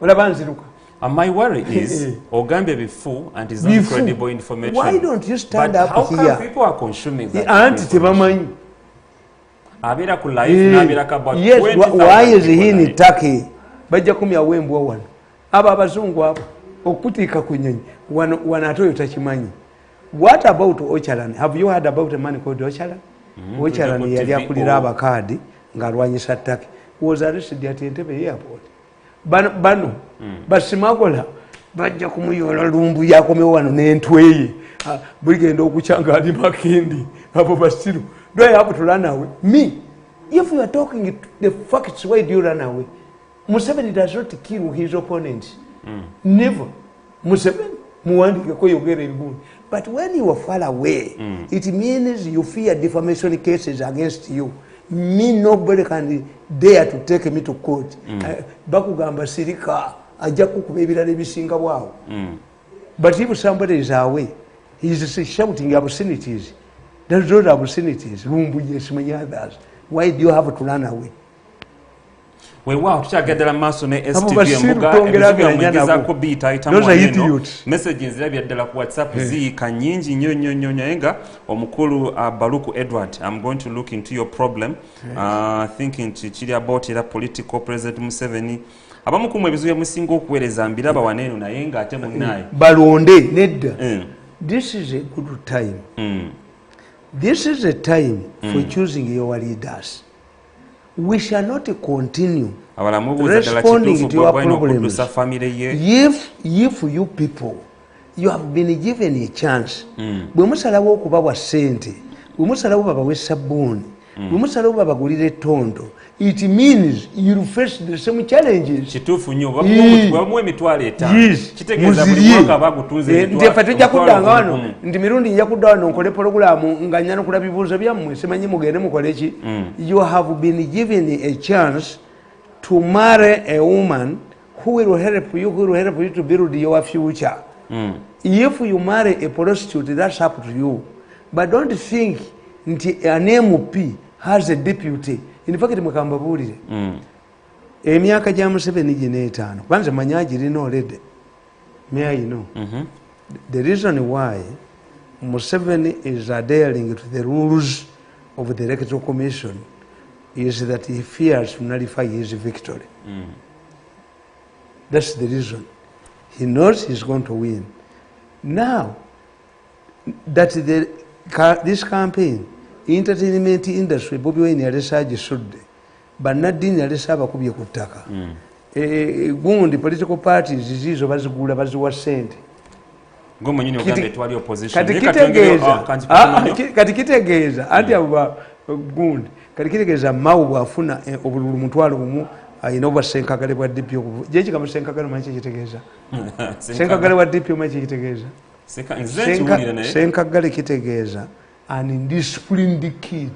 Walabanziruka. And my worry is, Ogambia be full and is not credible information. Why don't you stand but up how here? How come people are consuming that? Yes, why is he in Turkey? Bajja kumya wembwa wano. Aba abazungu abo okutika kunyonyi wanatoyo takimanyi. What about Ochalan? Have you heard about a man called Ochalan? Ochalan yali akulira abakadi ngalwanyisa Turkey. Was arrested at Entebbe airport. Bano basimagola bajja kumuyola lumbu yakomewo wano n'entweye buligenda okukyanga ali makindi abo basiru. Do I have to run away? Me? If you are talking the facts, why do you run away? Museveni does not kill his opponents. Never. Museveni muwandike ko yogere ebiguni. But when you are far away, it means you fear defamation cases against you. Me, nobody can dare to take me to court. Bakugamba sirika ajja kukuba ebirala ebisinga bwawo. But if somebody is away, he is shouting obscenities. There's not obscenities. Others. Why do you have to run away? We wow, tuchagadala maso ne STV Embuga ebizuga mwegezako bita itamu eno messages zirabyadala ku WhatsApp ziika nyingi nnyo enga omukulu Baluku Edward, I'm going to look into your problem. Thinking kiri about era political president Museveni abamu kumwe ebizuga musinga okuweereza mbiraba waneno naye nga ate munnaye balonde nedda. This is a good time. This is a time for choosing your leaders. We shall not continue responding to your problems if you people, you have been given a chance. Bwe musalawo okubawa sente, bwe musalawo babawe sabuni, bwe musalawo babagulire tondo, it means you face the same challenges. Kitufu nnyo bamuwe emitwalo 5 kitegeeza buli mwaka bagutunze ntefe tujja kuddanga wano nti Mirundi nja kudda wano nkole pologulaamu nga nnya nokula bibuuzo byammwe simanyi mugende mukole ki. You have been given a chance to marry a woman who will help you to build your future. If you marry a prostitute, that's up to you, but don't think nti an MP has a deputy. In fact, mukamba bulire emyaka gya Museveni gino 5 kwanza manya girina already. May I know? The reason why Museveni is adhering to the rules of the Electoral Commission is that he fears to nullify his victory. That's the reason. He knows he's going to win. Now that this campaign, entertainment industry, Bobi Wine yalesa agisudde, bannaddiini yalesa abakubye ku ttaka. Gundi political parties zizo bazigula baziwa sente. Ngomanyi Uganda etwali opposition. Kati kitegeeza anti abo gundi kati kitegeeza mawu bwafuna obululu mutwalo gumu ayina obusenkagale bwa DP okuvu. Je kigambo senkagale manyi kitegeeza? Senkagale bwa DP manyi kitegeeza? Senkagale kitegeeza an indisciplined kid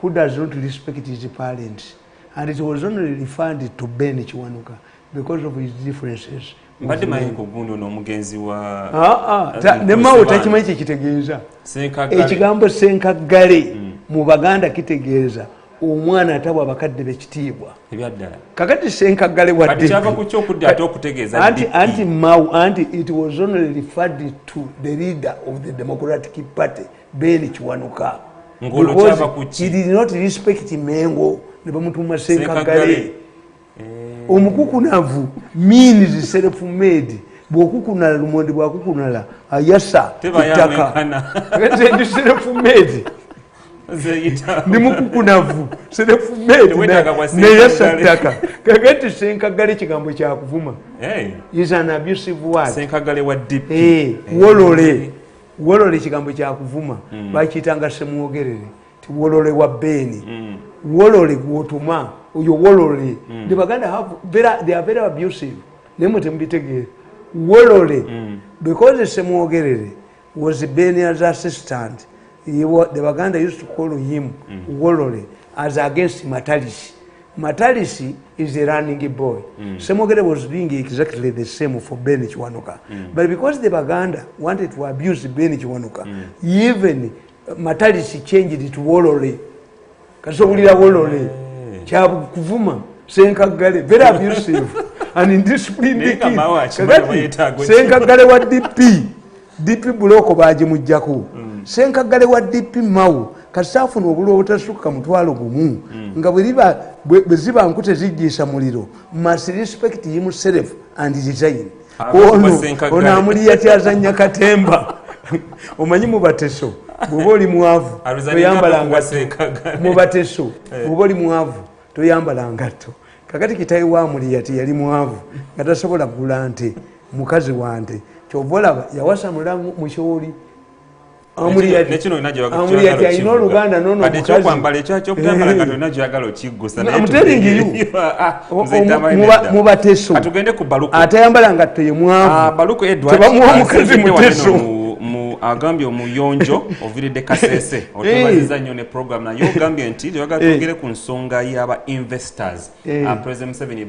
who does not respect his parents, and it was only referred to Ben Kiwanuka because of his differences. Mbadde mayingo gundo n'omugenzi wa nemawo takimanyi kitegeeza. Ekigambo senkagale mu Baganda kitegeeza omwana atabwa abakadde b'ekitiibwa. Ebyaddala kakati senkagale wa kati kyava ku kyokudde ate okutegeeza anti it was only referred to the leader of the Democratic Party, Ben Kiwanuka, because he did not respect Mengo ne bamutuma senkagale. Omukukunavu means self-made. Bwokukunala lumonde bwakukunala ayasa kitaka. Self-made. ndi mukukunavu self-made neyasataka kakati senkagale kigambo kyakuvuma is an abusive word. Senkagale wa DP wolole kigambo kyakuvuma bakiyitanga semwogerere ti wolole wa beni wolole gwotuma oyo wolole the Baganda they are very abusive nemo tembitegere wolole because semwogerere was Beni's assistant. The Baganda used to call him Wolole as against Matalisi. Matalisi is a running boy. Semogere was doing exactly the same for Beni Chiwanuka. But because the Baganda wanted to abuse Beni Chiwanuka, even Matalisi changed it to Wolole. Kasobulira Wolole. Chabu kuvuma. Senkagale. Very abusive. And indisciplined kid. Senkagale wa DP buloko baje mujjako. Senkagale wa DP mawu kasafuna obulwa obutasuka mutwalo gumu nga bweziba nkute zijjisa muliro must respect himself and resign. Ono amuli yatyazanya katemba omanyi mubateso bw'oli mwavu toyambala ngatto mubateso bw'oli mwavu toyambala ngatto kakati kitayi wa muli yali mwavu nga tasobola kugula nte mukazi wante kyobolaba yawasa mulamu mukyoli nekino inajagala ayina oluganda nono mukazi kwambala ekyo kugambala nga inajagala okigusa mubateso atugende ku baluko atayambala ngatto ye mwavu baluko Edward tebamuwa mukazi muteso agambye omuyonjo oviridde kasese otebaziza nnyo ne program naye ogambye nti tewagala twogere ku nsonga y'aba investors President Museveni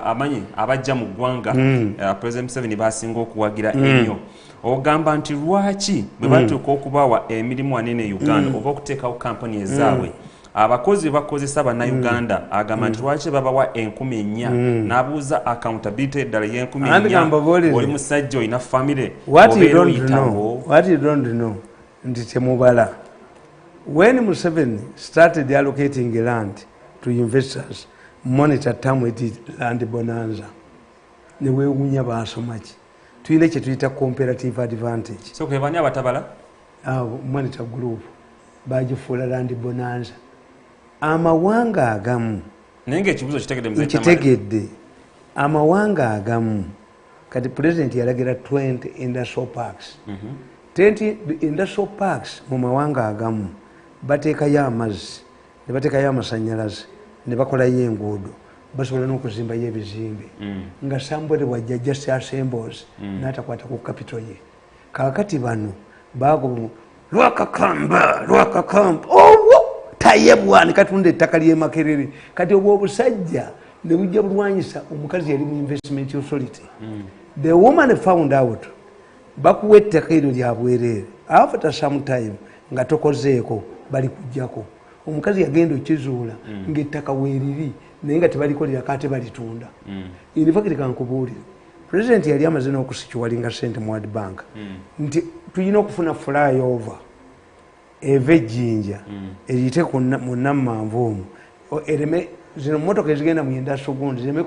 amanyi abajja mu ggwanga President Museveni basinga okuwagira ennyo ogamba nti lwaki bwe batuuka okubawa emirimu wanene Uganda oba okuteekawo kampani ezaabwe abakozi bakozesa bannayuganda agamba nti lwaki babawa 4,000 n'abuuza accountability eddala y'1,000 oli musajja olina famire what you don't know nti temubala when Museveni started allocating land to investors monitor time with land bonanza ne weewuunya baasomaki tuyina kye tuyita comparative advantage so kwebani abatabala monitor group bagifuula land bonanza amawanga agamu nange ekibuzo kitegedde amawanga agamu kati president yalagira 20 industrial parks 20 industrial parks mu mawanga agamu bateekayo amazzi ne bateekayo amasanyalaze ne bakolayo enguudo basobola n'okuzimbayo ebizimbe nga somebody wajja just assembles n'atakwata ku capital ye kaakati bano bago lwakakamba tayebwani katunda ettaka ly'emakerere kati obwo obusajja ne bujja bulwanyisa omukazi yali mu investment authority the woman found out bakuwa ettaka eryo lya bwereere after some time nga tokozeeko bali kujjako omukazi yagenda okizuula ng'ettaka weeriri naye nga tebalikolera kate balitunda in fact kankubuulire president yali amaze n'okusikiwalinga sente mu World Bank nti tulina okufuna flyover eva ejjinja eriyite mu Nammanvu omwo ereme zino mmotoka ezigenda mu industry gundi zireme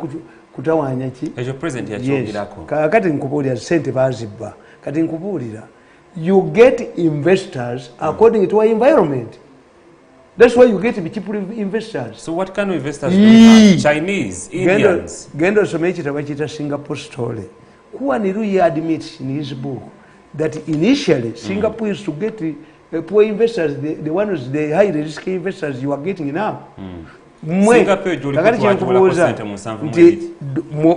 kutawaanya ki ekyo president yakyogerako kati nkubuulira sente bazibba kati nkubuulira you get investors according to our environment. That's why you get cheap investors. So what kind of investors do you have? Chinese, Indians? Gendo somechita bachita Singapore story. Kuaniru admits in his book that initially Singapore used to get poor investors, the ones, the high risk investors you are getting now.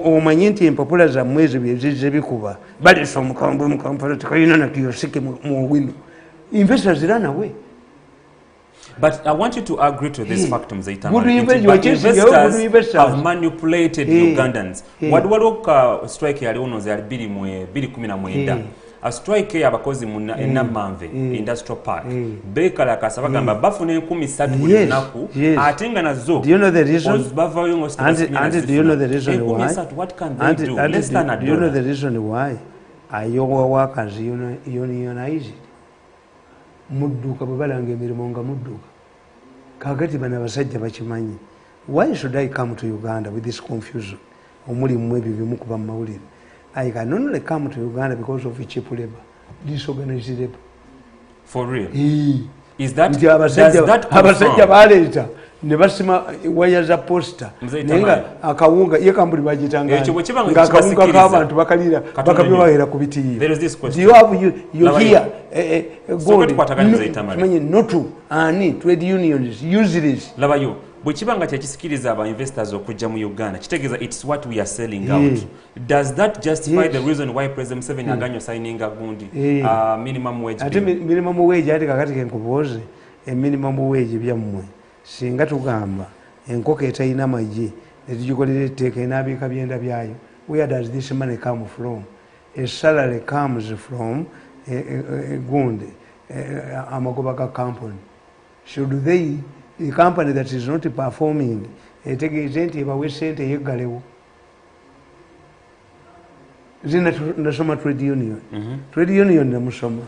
Omanyi nti empapula za mwezi byezize bikuba balesa omukambwe mukampala tekayina na kiyosike mu wino investors run away. But I want you to agree to this fact, investors have manipulated Ugandans. What waliwo strike yali unoze yali 2019 a strike y'abakozi mu Nammanve industrial park bekala kasaba gamba bafuna 13 buli naku atenga nazo. Do you know the reason? And do you know the reason why? What can they do? Do you know the reason why? Iowa workers unionized. Mudduka babalanga emirimu nga mudduka kakati bana basajja bakimanyi. Why should I come to Uganda with this confusion? Omulimu ebyo bimu kuba mu mawulire. I can only come to Uganda because of cheap labor, disorganized labor. For real? Is that nti abasajja baleeta ne basima waya za posta nenga akawunga ye kambuli bagitanga akawunga k'abantu bakalira bakabyohera ku bitiiyo. There is this question. You hear tumanyi notu ani trade unions useless. Labayo bwe kibanga kyekisikiriza aba investors okujja mu Uganda kitegeeza it's what we are selling out. Does that justify the reason why President Museveni aganyo signing a gundi minimum wage bill? Ate minimum wage ate kakati kenkubuuze minimum wage byammwe singa tugamba enkoko etalina magi netugikolera etteeka enaabika byenda byayo. Where does this money come from? A salary comes from a gundi amagoba ga company. Should they, a company that is not performing etegeeze nti ebawe sente yeggalewo? Zina nasoma trade union. Trade union namusoma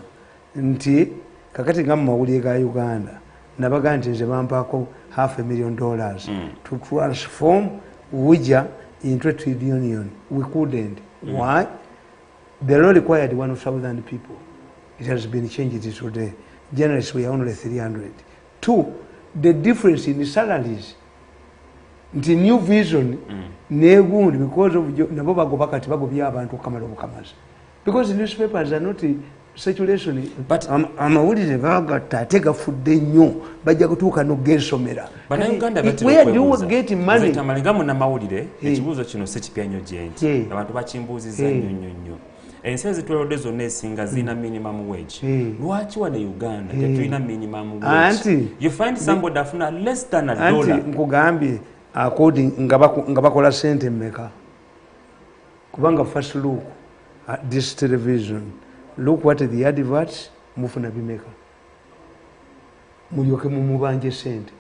nti kakati nga mumawulire ga Uganda nabaga nti nze bampaako $500,000 to transform Uja into a trade union. We couldn't. Why? The law required 1,000 people. It has been changed today. Generally, we are only 300. Two, the difference in the salaries. The new vision, because of nabo bagobakati bagobya abantu okamala obukamazi. Because the newspapers are not circulation. But amawulire bagata tegafudde nnyo bajja kutuuka n'ogensomera. Where do you get money? Zitamalingamo n'amawulire ekibuuzo kino sekipya nnyo gye nti abantu bakimbuuziza nnyo. Ensi ezitwalodde zonna esinga zina minimum wage. Lwaki wano Uganda tetulina minimum wage? You find somebody afuna less than $1. Nkugambye according nga bakola sente mmeka kubanga first look at this television, look what the adverts mufuna bimeka mulyoke mumubanje sente.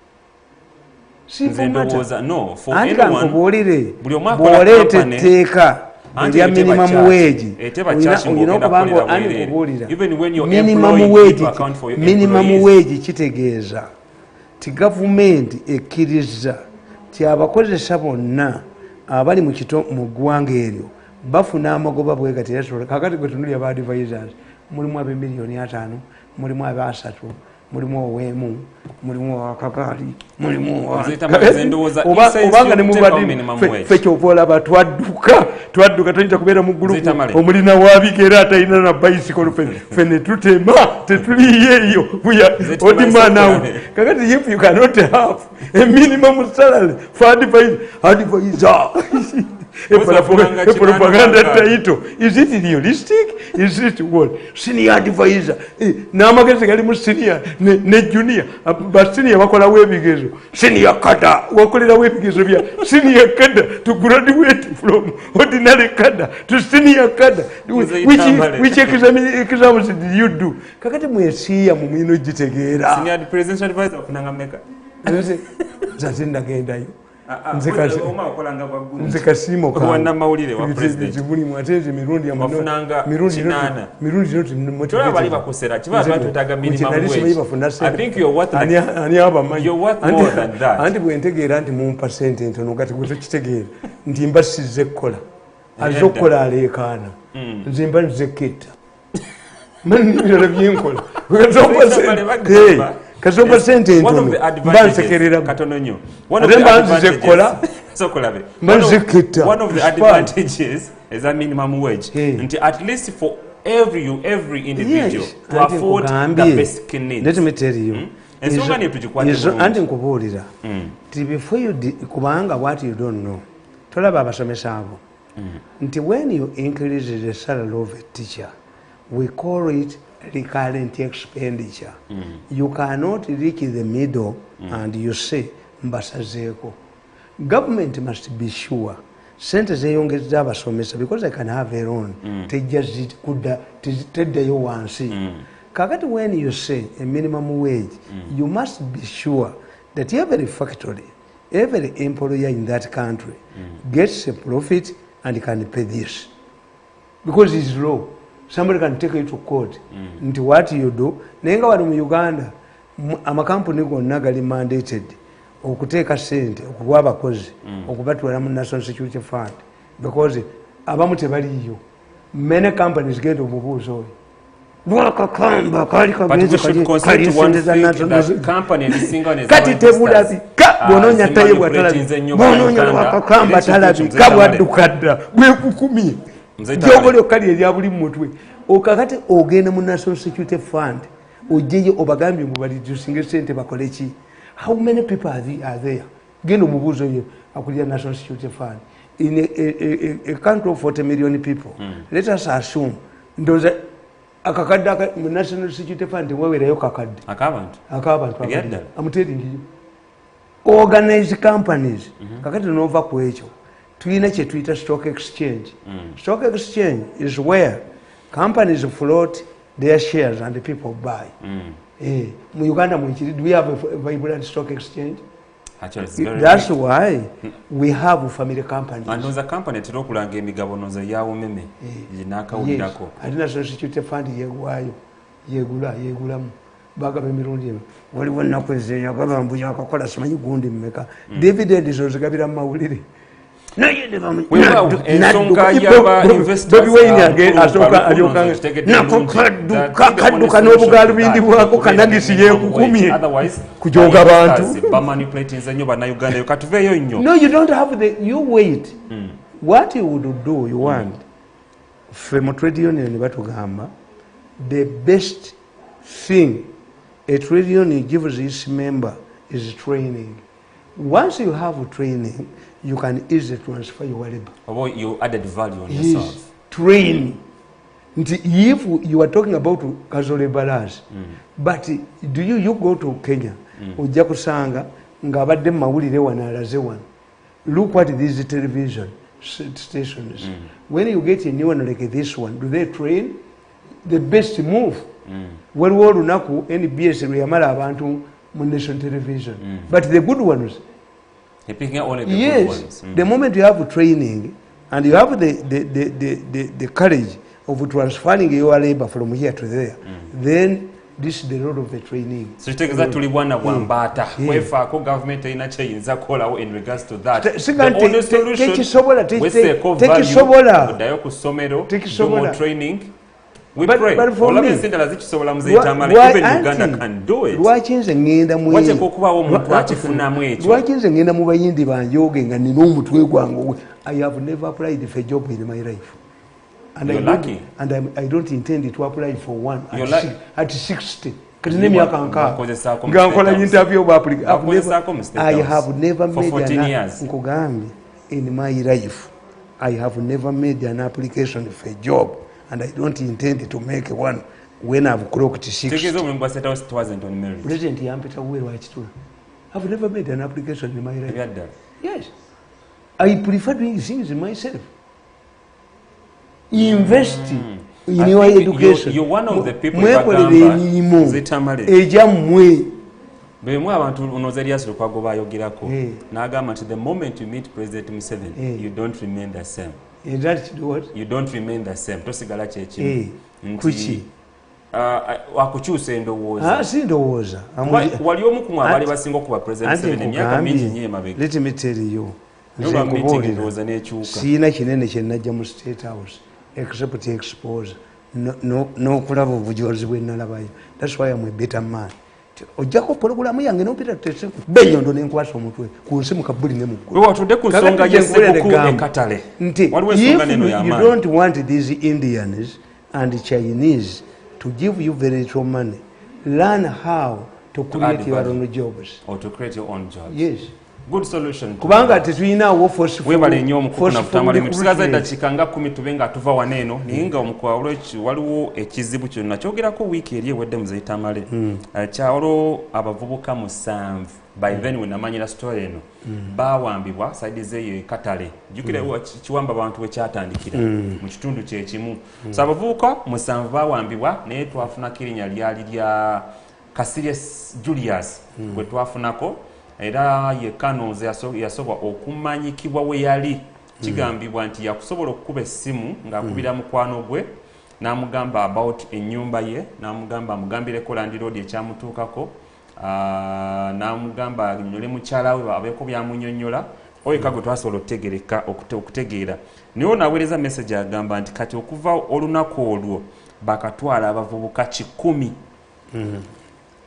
No, for anyone bw'oleeta etteeka erya minimum wage olina okubanga minimum wage kitegeeza ti gavumenti ekkiriza ti abakozesa bonna abali mu ggwanga eryo bafuna amagoba bwe gati kakati gwe tunuli aba advisors mulimu ab'emiliyoni 5 mulimu aba-3 mulimu ow'emu mulimu owakagaali mulimu obanga ne mubadde kyova olaba twadduka toyinza kubeera mu gulupu omulina waabika era atalina na bicycle ffe ne tutema tetuliyo eyo odimanawe kakati if you cannot have a minimum salary for advisor propaganda title, is it realistic? Is it what? Senior advisor. Namagezi gali mu senior ne junior. But senior wakola webigezo. Senior kada wakolera webigezo bya senior kada to graduate from ordinary kada to senior kada. Which exams did you do? Kakati mwesiya mu mino gitegeera. Senior presidential advisor kunanga meka. Zazinda gendayo. Nze kasimo kwa mawulire wa president zibuli mwateze mirundi amafunanga mirundi not motivate bali bakosera kiba abantu tutaga minimum wage. I think you're worth more than that. Anti bwentegeera nti mu percent entono gati gwe kitegeera nti mbasize kola azokola alekana nze mba nzeketa mani byo byenkola Kasomba sente entono mbansekerera katono nnyo. One of the advantages is a minimum wage. And at least for every individual to afford the basic needs. Let me tell you. And so many anti nkubuulira before you kubanga what you don't know tolaba abasomesa abo nti when you increase the salary of a teacher we call it recurrent expenditure. You cannot reach the middle and you say mbasazeeko. Government must be sure sente zeyongeza abasomesa because I can have their own teddayo wansi. Kakati when you say a minimum wage you must be sure that every factory, every employer in that country gets a profit and can pay this because it's law. Somebody can take it to court. Into what you do. Nenga wali mu Uganda amakampuni gonna gali mandated okuteeka sente okuwa abakozi okubatwala mu National Security Fund because abamu tebaliyo. Many companies get omubuuzo oyo Bwakakamba kali But we kagezi should consider one thing that company ezisinga kati tebulabika bw'onoonya taye bw'onoonya lwakakamba talabika bwaddukadda bwekukumye jjogo lyokka lye erya buli mutwe okakati ogenda mu national security fund ojjeyo obagambye ngu balidusinga sente bakole ki? How many people are there? Genda omubuuzo yo akulira national security fund in a country of 40 million people. Let us assume ndoza akakadde mu national security fund wewerayo kakadde akabantu I'm telling you organized companies kakati nova ku ekyo tuyina kye tuyita stock exchange. Stock exchange is where companies float their shares and the people buy. Mu Uganda do we have a vibrant stock exchange? Actually, that's why we have family companies. And those company tero kulanga emigabo noze yawo meme jinakawulirako. Alina security fund yegulamu baga Mirundi waliwo nako ezeya gaba mbuya akakola simanyi gundi mmeka dividend zo zigabira mu mawulire. Nakadduka n'obugalubindi bwako kanagisi yekukumye kujoga bantu. No, you don't have the, you wait. What you would do, you want from trade union batugamba the best thing a trade union gives its member is training. Once you have training, you can easily transfer your labor. About you added value on yourself. Train. If you are talking about casual laborers, but do you go to Kenya? Ojja kusanga ngabadde mawulire wanalaze wan. Look what these television stations. When you get a new one like this one, do they train? The best move. Waliwo olunaku NBS luyamala abantu mu national television. But the good ones. Picking only the yes, good ones. The moment you have training and you have the courage of transferring your labor from here to there, then this is the role of the training. So you take that to one of one bata. Wherever government in a change in regards to that. The only solution take more training. We pray. But for me, even Uganda can do it. Lwachinze ngenda mu bayindi banjoge nga nina omutwe gwange. I have never applied for a job in my life. And you're lucky. I don't intend to apply for one at 60. I have never made in my life. I have never made an application for a job. And I don't intend to make one when I've clocked 60. President Yampeta Uwero Achitula. I've never made an application in my life. You had that? Yes. I prefer doing things myself. Invest in your education. You're one of the people who Tamale. Bemwe abantu onozerias lukwago bayogirako. Nagamba nti the moment you meet President Museveni, you don't remain the same. You don't remain the same. Tosigala chechi. Kuchi. Wakukyusa endowooza. Si ndowooza. Wali omu ku mwabali basinga okuba President Museveni emyaka mingi nnyo emabega. Let me tell you. Siina kinene kye najja mu State House except expose n'okulaba obujozi bwe nalabayo. That's why I'm a better man. Ojjako pologulamu yange n'opita tutese benyondo n'enkwasa omutwe ku nsi mu kabuli ne muggulu. Watudde ku nsonga y'essebuku ekatale. Waliwo ensonga neno y'amaanyi. You don't want these Indians and Chinese to give you very little money. Learn how to create your own jobs. Or to create your own jobs. Yes. Good solution. Kubanga tetuyinawo forceful. Webale nnyo omukulu na Tamale tusigaza eddakiika nga 10 tube nga tuva waneeno naye nga omukwawulo waliwo ekizibu kyonna kyogerako wiiki eri ewedde muzeyi Tamale. Kyawolo abavubuka 7 by then we namanyira story eno bawambibwa side zeeyo ekatale jjukire kiwamba abantu wekyatandikira mu kitundu kyekimu. So abavubuka 7 bawambibwa naye twafuna kirinya lyali lya Kasirye Julius gwe twafunako era ye Kanoze yasobola okumanyikibwa we yali kigambibwa nti yakusobola okukuba essimu ng'akubira mukwano gwe n'amugamba about ennyumba ye n'amugamba amugambireko Land Road ekyamutuukako n'amugamba annyonnyola mukyala we abeeko byamunnyonnyola oyo kago twasobola okutegeera naye n'aweereza message agamba nti kati okuva olunaku olwo bakatwala abavubuka 100.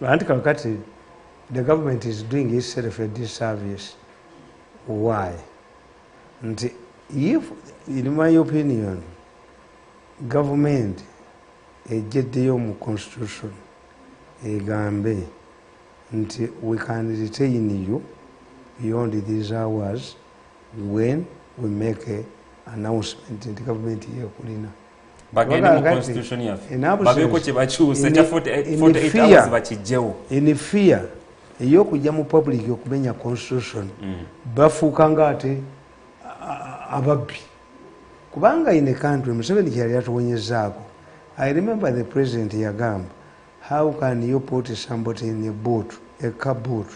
Anti kakati the government is doing itself a disservice. Why? And if, in my opinion, government ejjeddeyo mu constitution egambe nti we can retain you beyond these hours when we make a announcement nti government yekulina bagende mu constitution yaffe babeko kye bakyuse kya 48 hours bakijjewo in fear ey'okujja mu public okumenya constitution bafuuka nga ate ababbi kubanga in a country Museveni kyali atuwonyezaako. I remember the president yagamba, how can you put somebody in a boat, a car boat?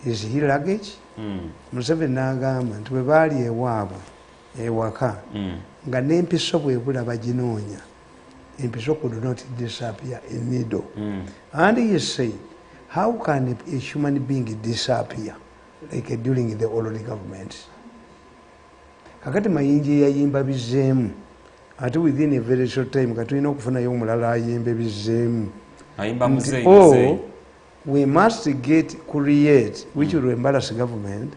Is he luggage? Museveni n'agamba nti bwe baali ewaabwe ewaka nga n'empiso bwebula baginoonya, empiso could not disappear a needle. And he said, how can a human being disappear like during the old government? Kakati mayinji yayimba bizeemu ate within a very short time katulina okufunayo omulala ayimba bizeemu ayimba muzeeyi. We must create, which will embarrass government,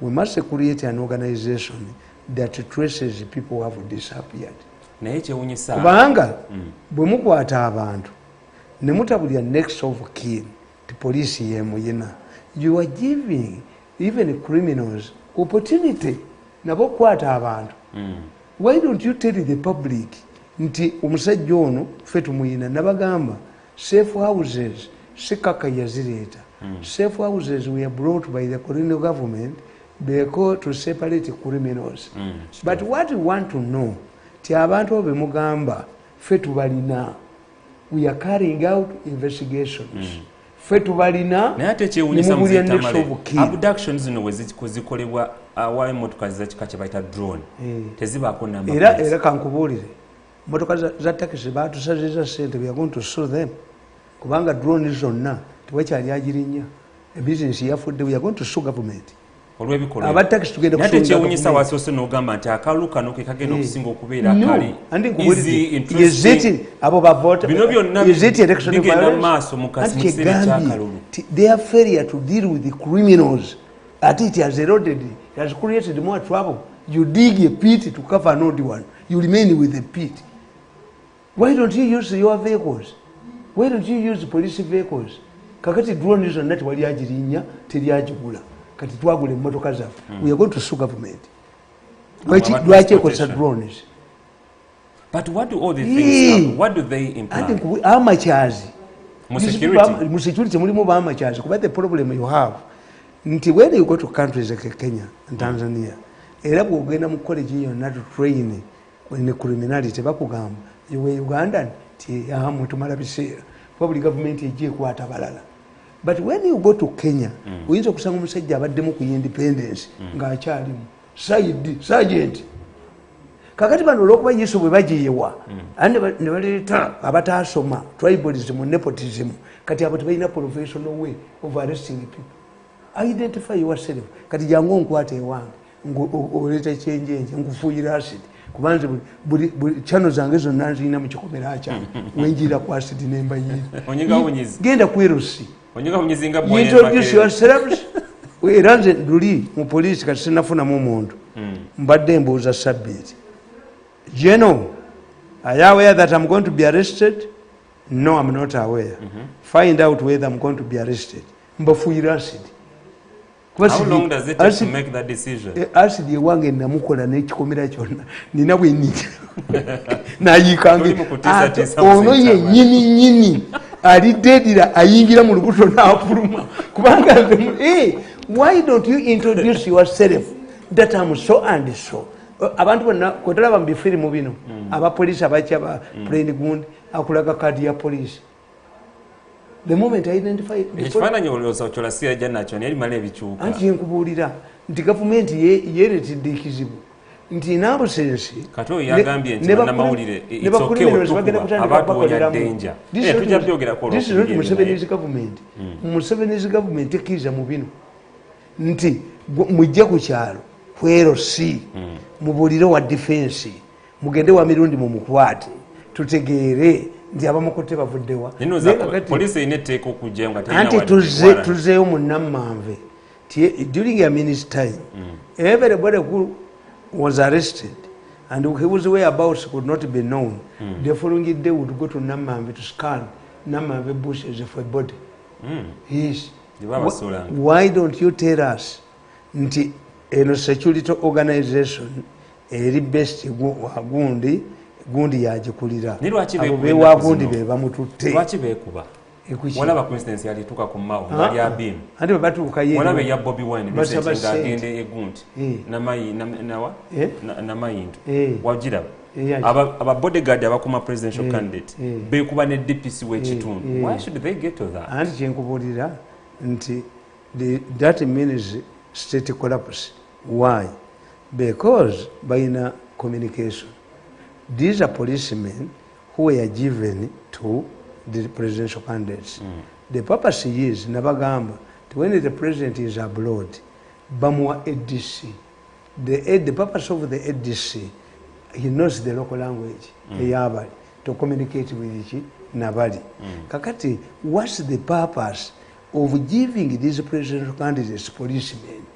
we must create an organization that traces people who have disappeared. Naye kyewunyisa kubanga bwe mukwata abantu ne mutabulya next of kin the police yemuyina, you are giving even criminals opportunity nabo kukwata abantu. Why don't you tell the public nti omusajja ono ffe tumuyina nabagamba safe houses sikaka yazireeta. Safe houses were brought by the colonial government to separate criminals. But what we want to know ti abantu abo bemugamba ffe tubalina, we are carrying out investigations. Ffe tubalina naye ate kyewunyisa muzee Tamale abductions zino wezikolebwa awaye motoka z'ekika kye bayita drone tezibaako namba era kankubuulire motoka za takisi baatusaziza ssente we are going to sue them kubanga drone zonna tewakyali agirinnya ebizinesi yafudde we are going to sue government olw'ebikolwa abatakisi tugenda nate kyewunyisa wasoose n'ogamba nti akalulu kano ke kagenda okusinga okubeera akali yeziti abo bavota bino byonna bigenda maaso mu kiseera ky'akalulu their failure to deal with the criminals at it has eroded, it has created more trouble. You dig a pit to cover another one, you remain with the pit. Why don't you use your vehicles? Why don't you use police vehicles? Kakati drone is not wali ajirinya teri ajigula kati twagule motoka zaffe. We are going to sue government. Lwaki ekosa drones? But what do all these things what do they imply? I think amachazi mu security mu security mulimu ba amachazi kuba the problem you have nti when you go to countries like Kenya and Tanzania era bwogenda mu college yonna to train in criminality bakugamba you were Ugandan ti mutumala biseera public government ejje kwata balala. But when you go to Kenya oyinza okusanga omusajja abaddemu ku independence ng'akyalimu sergeant kakati bano olwokuba yesu bwe bagiyewa ne baleeta abataasoma tribalism nepotism kati abo tebalina professional way of arresting people. Identify yourself kati jangu onkwata ewange oleeta ekyenjenje nkufuuyira acid kubanze buli channel zange zonna nzirina mu kikomera kyange wenjira ku acid nembayira genda ku erosi introduce yourselves era nze luli mu poliisi kati sinafunamu omuntu mbadde mbuuza sabbiiti General, are you aware that I'm going to be arrested? No, I'm not aware. Find out whether I'm going to be arrested. Mbafuira acid. How long does it take to make that decision? Acid yewange namukola n'ekikomera kyonna nina bwe nnyini nayikange ono ye nyini alidedira ayingira mu lubuto n'afuluma kubanga why don't you introduce yourself that I'm so and so? Abantu bonna kwetolaba mu bifirimu bino abapoliisi abakya plain gundi akulaga kadi ya poliisi. The moment I identify ekifaananyi olowooza kyolasiya jja nakyo naye limala ebikyuka anti nkubuulira nti gavumenti yeeretedde ekizibu nti inabusensi kati oyo yagambye nti bannamawulire abatuwonya ddenja tujja byogerako Museveni's government ekkiriza mu bino nti mujje ku kyalo kwero si mubuulire wa defense mugende wa Mirundi mumukwate tutegeere nti abamukotte bavuddewa police ineteeka okujja nga anti tuzeeyo mu Nammanve during your minister time everybody who was arrested and whose whereabouts could not be known the following day would go to Nammanve to scan Nammanve bushes for a body. Yes. Why don't you tell us nti eno security organization eri best gundi yagikulira abo bewagundi be bamututte lwaki beekuba walaba coincidence yalituuka ku mawo ngali abimu ante bebatuuka walaba eya Bobi Wine ng'agende egundi namayindu wagiraba aba bodyguard abakuma presidential candidate beekuba ne DPC w'ekitundu. Why should they get to that? Anti kyenkubuulira nti that means state collapse. Why? Because balina communication. These are policemen who were given to the presidential candidates. The purpose is nabagamba when the president is abroad bamwa ADC. The purpose of the ADC, he knows the local language eyabali to communicate with nabali. Kakati, what's the purpose of giving these presidential candidates policemen?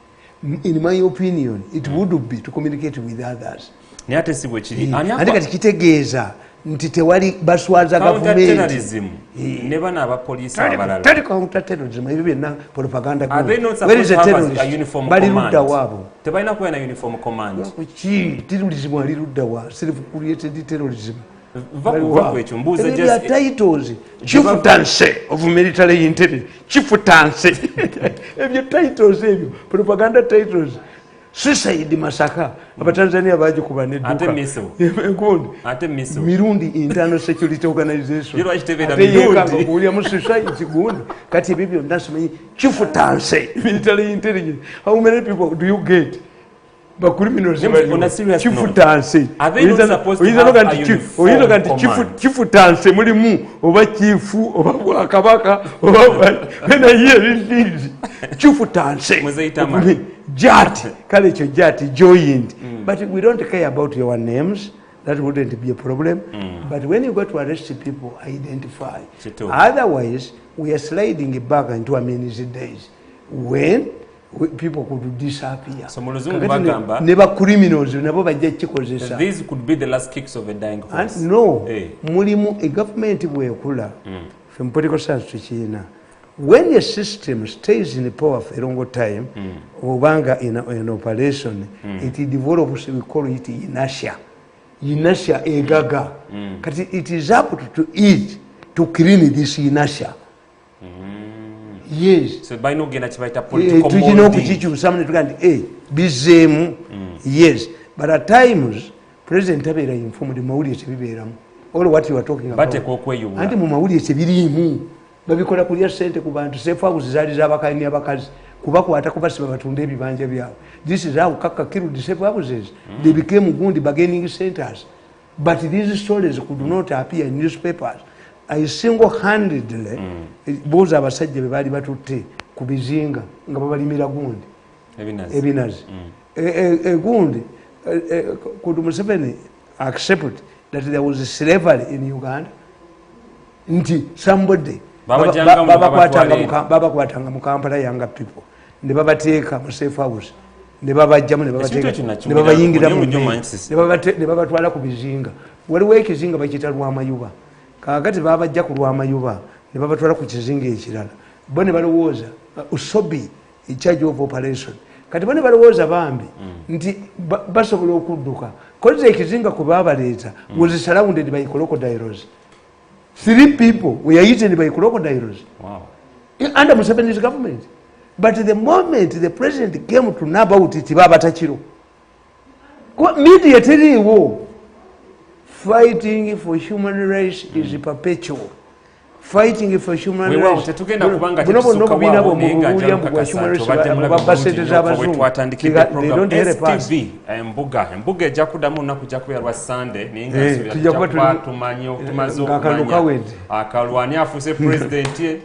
In my opinion, it would be to communicate with others. Ate si bwe kiri ate kati kitegeeza nti tewali baswaza gavumenti ne bana abapoliisi abalala tali counter terrorism ebyo byonna propaganda bali ludda waabo tebalina kuba na uniform command ki terrorism ali ludda wa self created terrorism Mbuza titles chifutanse of military intelligence chifutanse ebyo titles ebyo propaganda titles suicide masaka abatanzania bagikuba ne duka ate miso Mirundi Internal Security Organization yero achitebera Mirundi kulia mu suicide gundi kati bibyo ndasimanyi chifutanse military intelligence. How many people do you get? But criminals on a serious chifutanse are they not supposed to have a uniform chifutanse mulimu oba chifu oba bwakabaka oba when I hear these chifutanse jati kale ekyo jati joined but we don't care about your names. That wouldn't be a problem. But when you go to arrest people, identify. Otherwise, we are sliding back into Amini's days when people could disappear. So bagamba never criminals nabo bajja kikozesa. These could be the last kicks of a dying horse. No. Mulimu a government bwekula from political science tukina. When a system stays in power for a long time, obanga in an operation, it develops, we call it inertia. Inertia egaga. Kati it is up to it to clean this inertia. Yes. So by no gena chibaita political molding. Bizemu. Yes. But at times, President Tabera informed the Mauri Chibiramu. All what you are talking about. Anti Mauri Chibirimu. Babikola kulia sente ku bantu sefa kuzali zabakani abakazi kuba ku atakubasiba batunde ebibanja byabo. This is how Kaka killed the sefa houses. They became gundi bargaining centers. But these stories could not appear in newspapers. I single-handedly boza abasajja be bali batutte ku bizinga nga babalimira gundi ebinazi gundi could Museveni accept that there was slavery in Uganda nti somebody babakwatanga mu Kampala younger people ne babateeka mu safe house ne babajjamu ne babayingiramu ne babatwala ku bizinga waliwo ekizinga bakiyita Lwamayuba kakati babajja ku Lwamayuba ne babatwala ku kizinga ekirala bo ne balowooza Usobi in charge of operation kati bo ne balowooza bambi nti basobola okudduka koze ekizinga ku babaleeta was surrounded by crocodiles. 3 people were eaten by crocodiles. Wow. Under Museveni's government. But the moment the president came to know about it, immediately war. Fighting for human rights is perpetual. Fighting for human rights. They don't have a pass. Embuga jakudamu na kujakuya rwa Sunday ninga tumanyo tumazo akalwani afuse president ye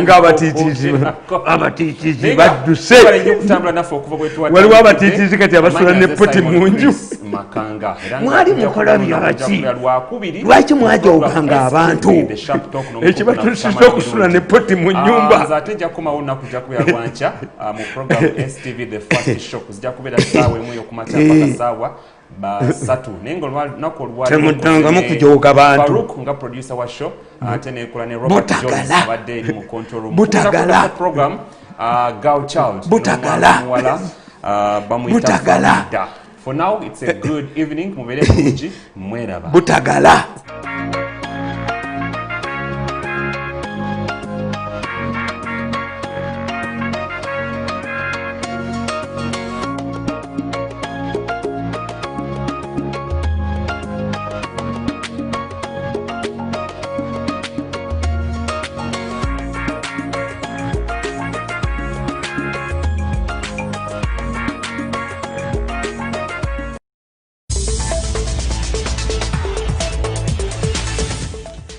ngabatitizi baduse kutambula nafo okuva kwetu waliwo abatitizi kati abasula ne poti munju Makanga. Mwali mukola byaki? Lwaki mwajoganga abantu? Ekibatulisiza okusula ne poti mu nnyumba. Nzate nja kumawo nnaku ja kuya lwanca mu program STV The First Show kuzija kubeera ssaawa emu y'okumakya paka ssaawa basatu naye ng'olunaku temuddangamu kujoga bantu. Farouk nga producer wa show ate neekola ne Robert Jones abadde eri mu control room. Butagala program Girl Child Butagala Butagala. For now, it's a good evening. Mubere bulungi mweraba. Butagala.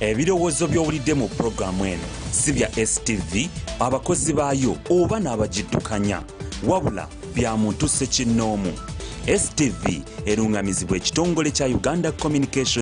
Ebirowoozo by'owulidde mu puroguramu eno si bya STV abakozi baayo oba n'abagiddukanya wabula bya muntu ssekinnoomu. STV erungamizibwa ekitongole kya Uganda Communication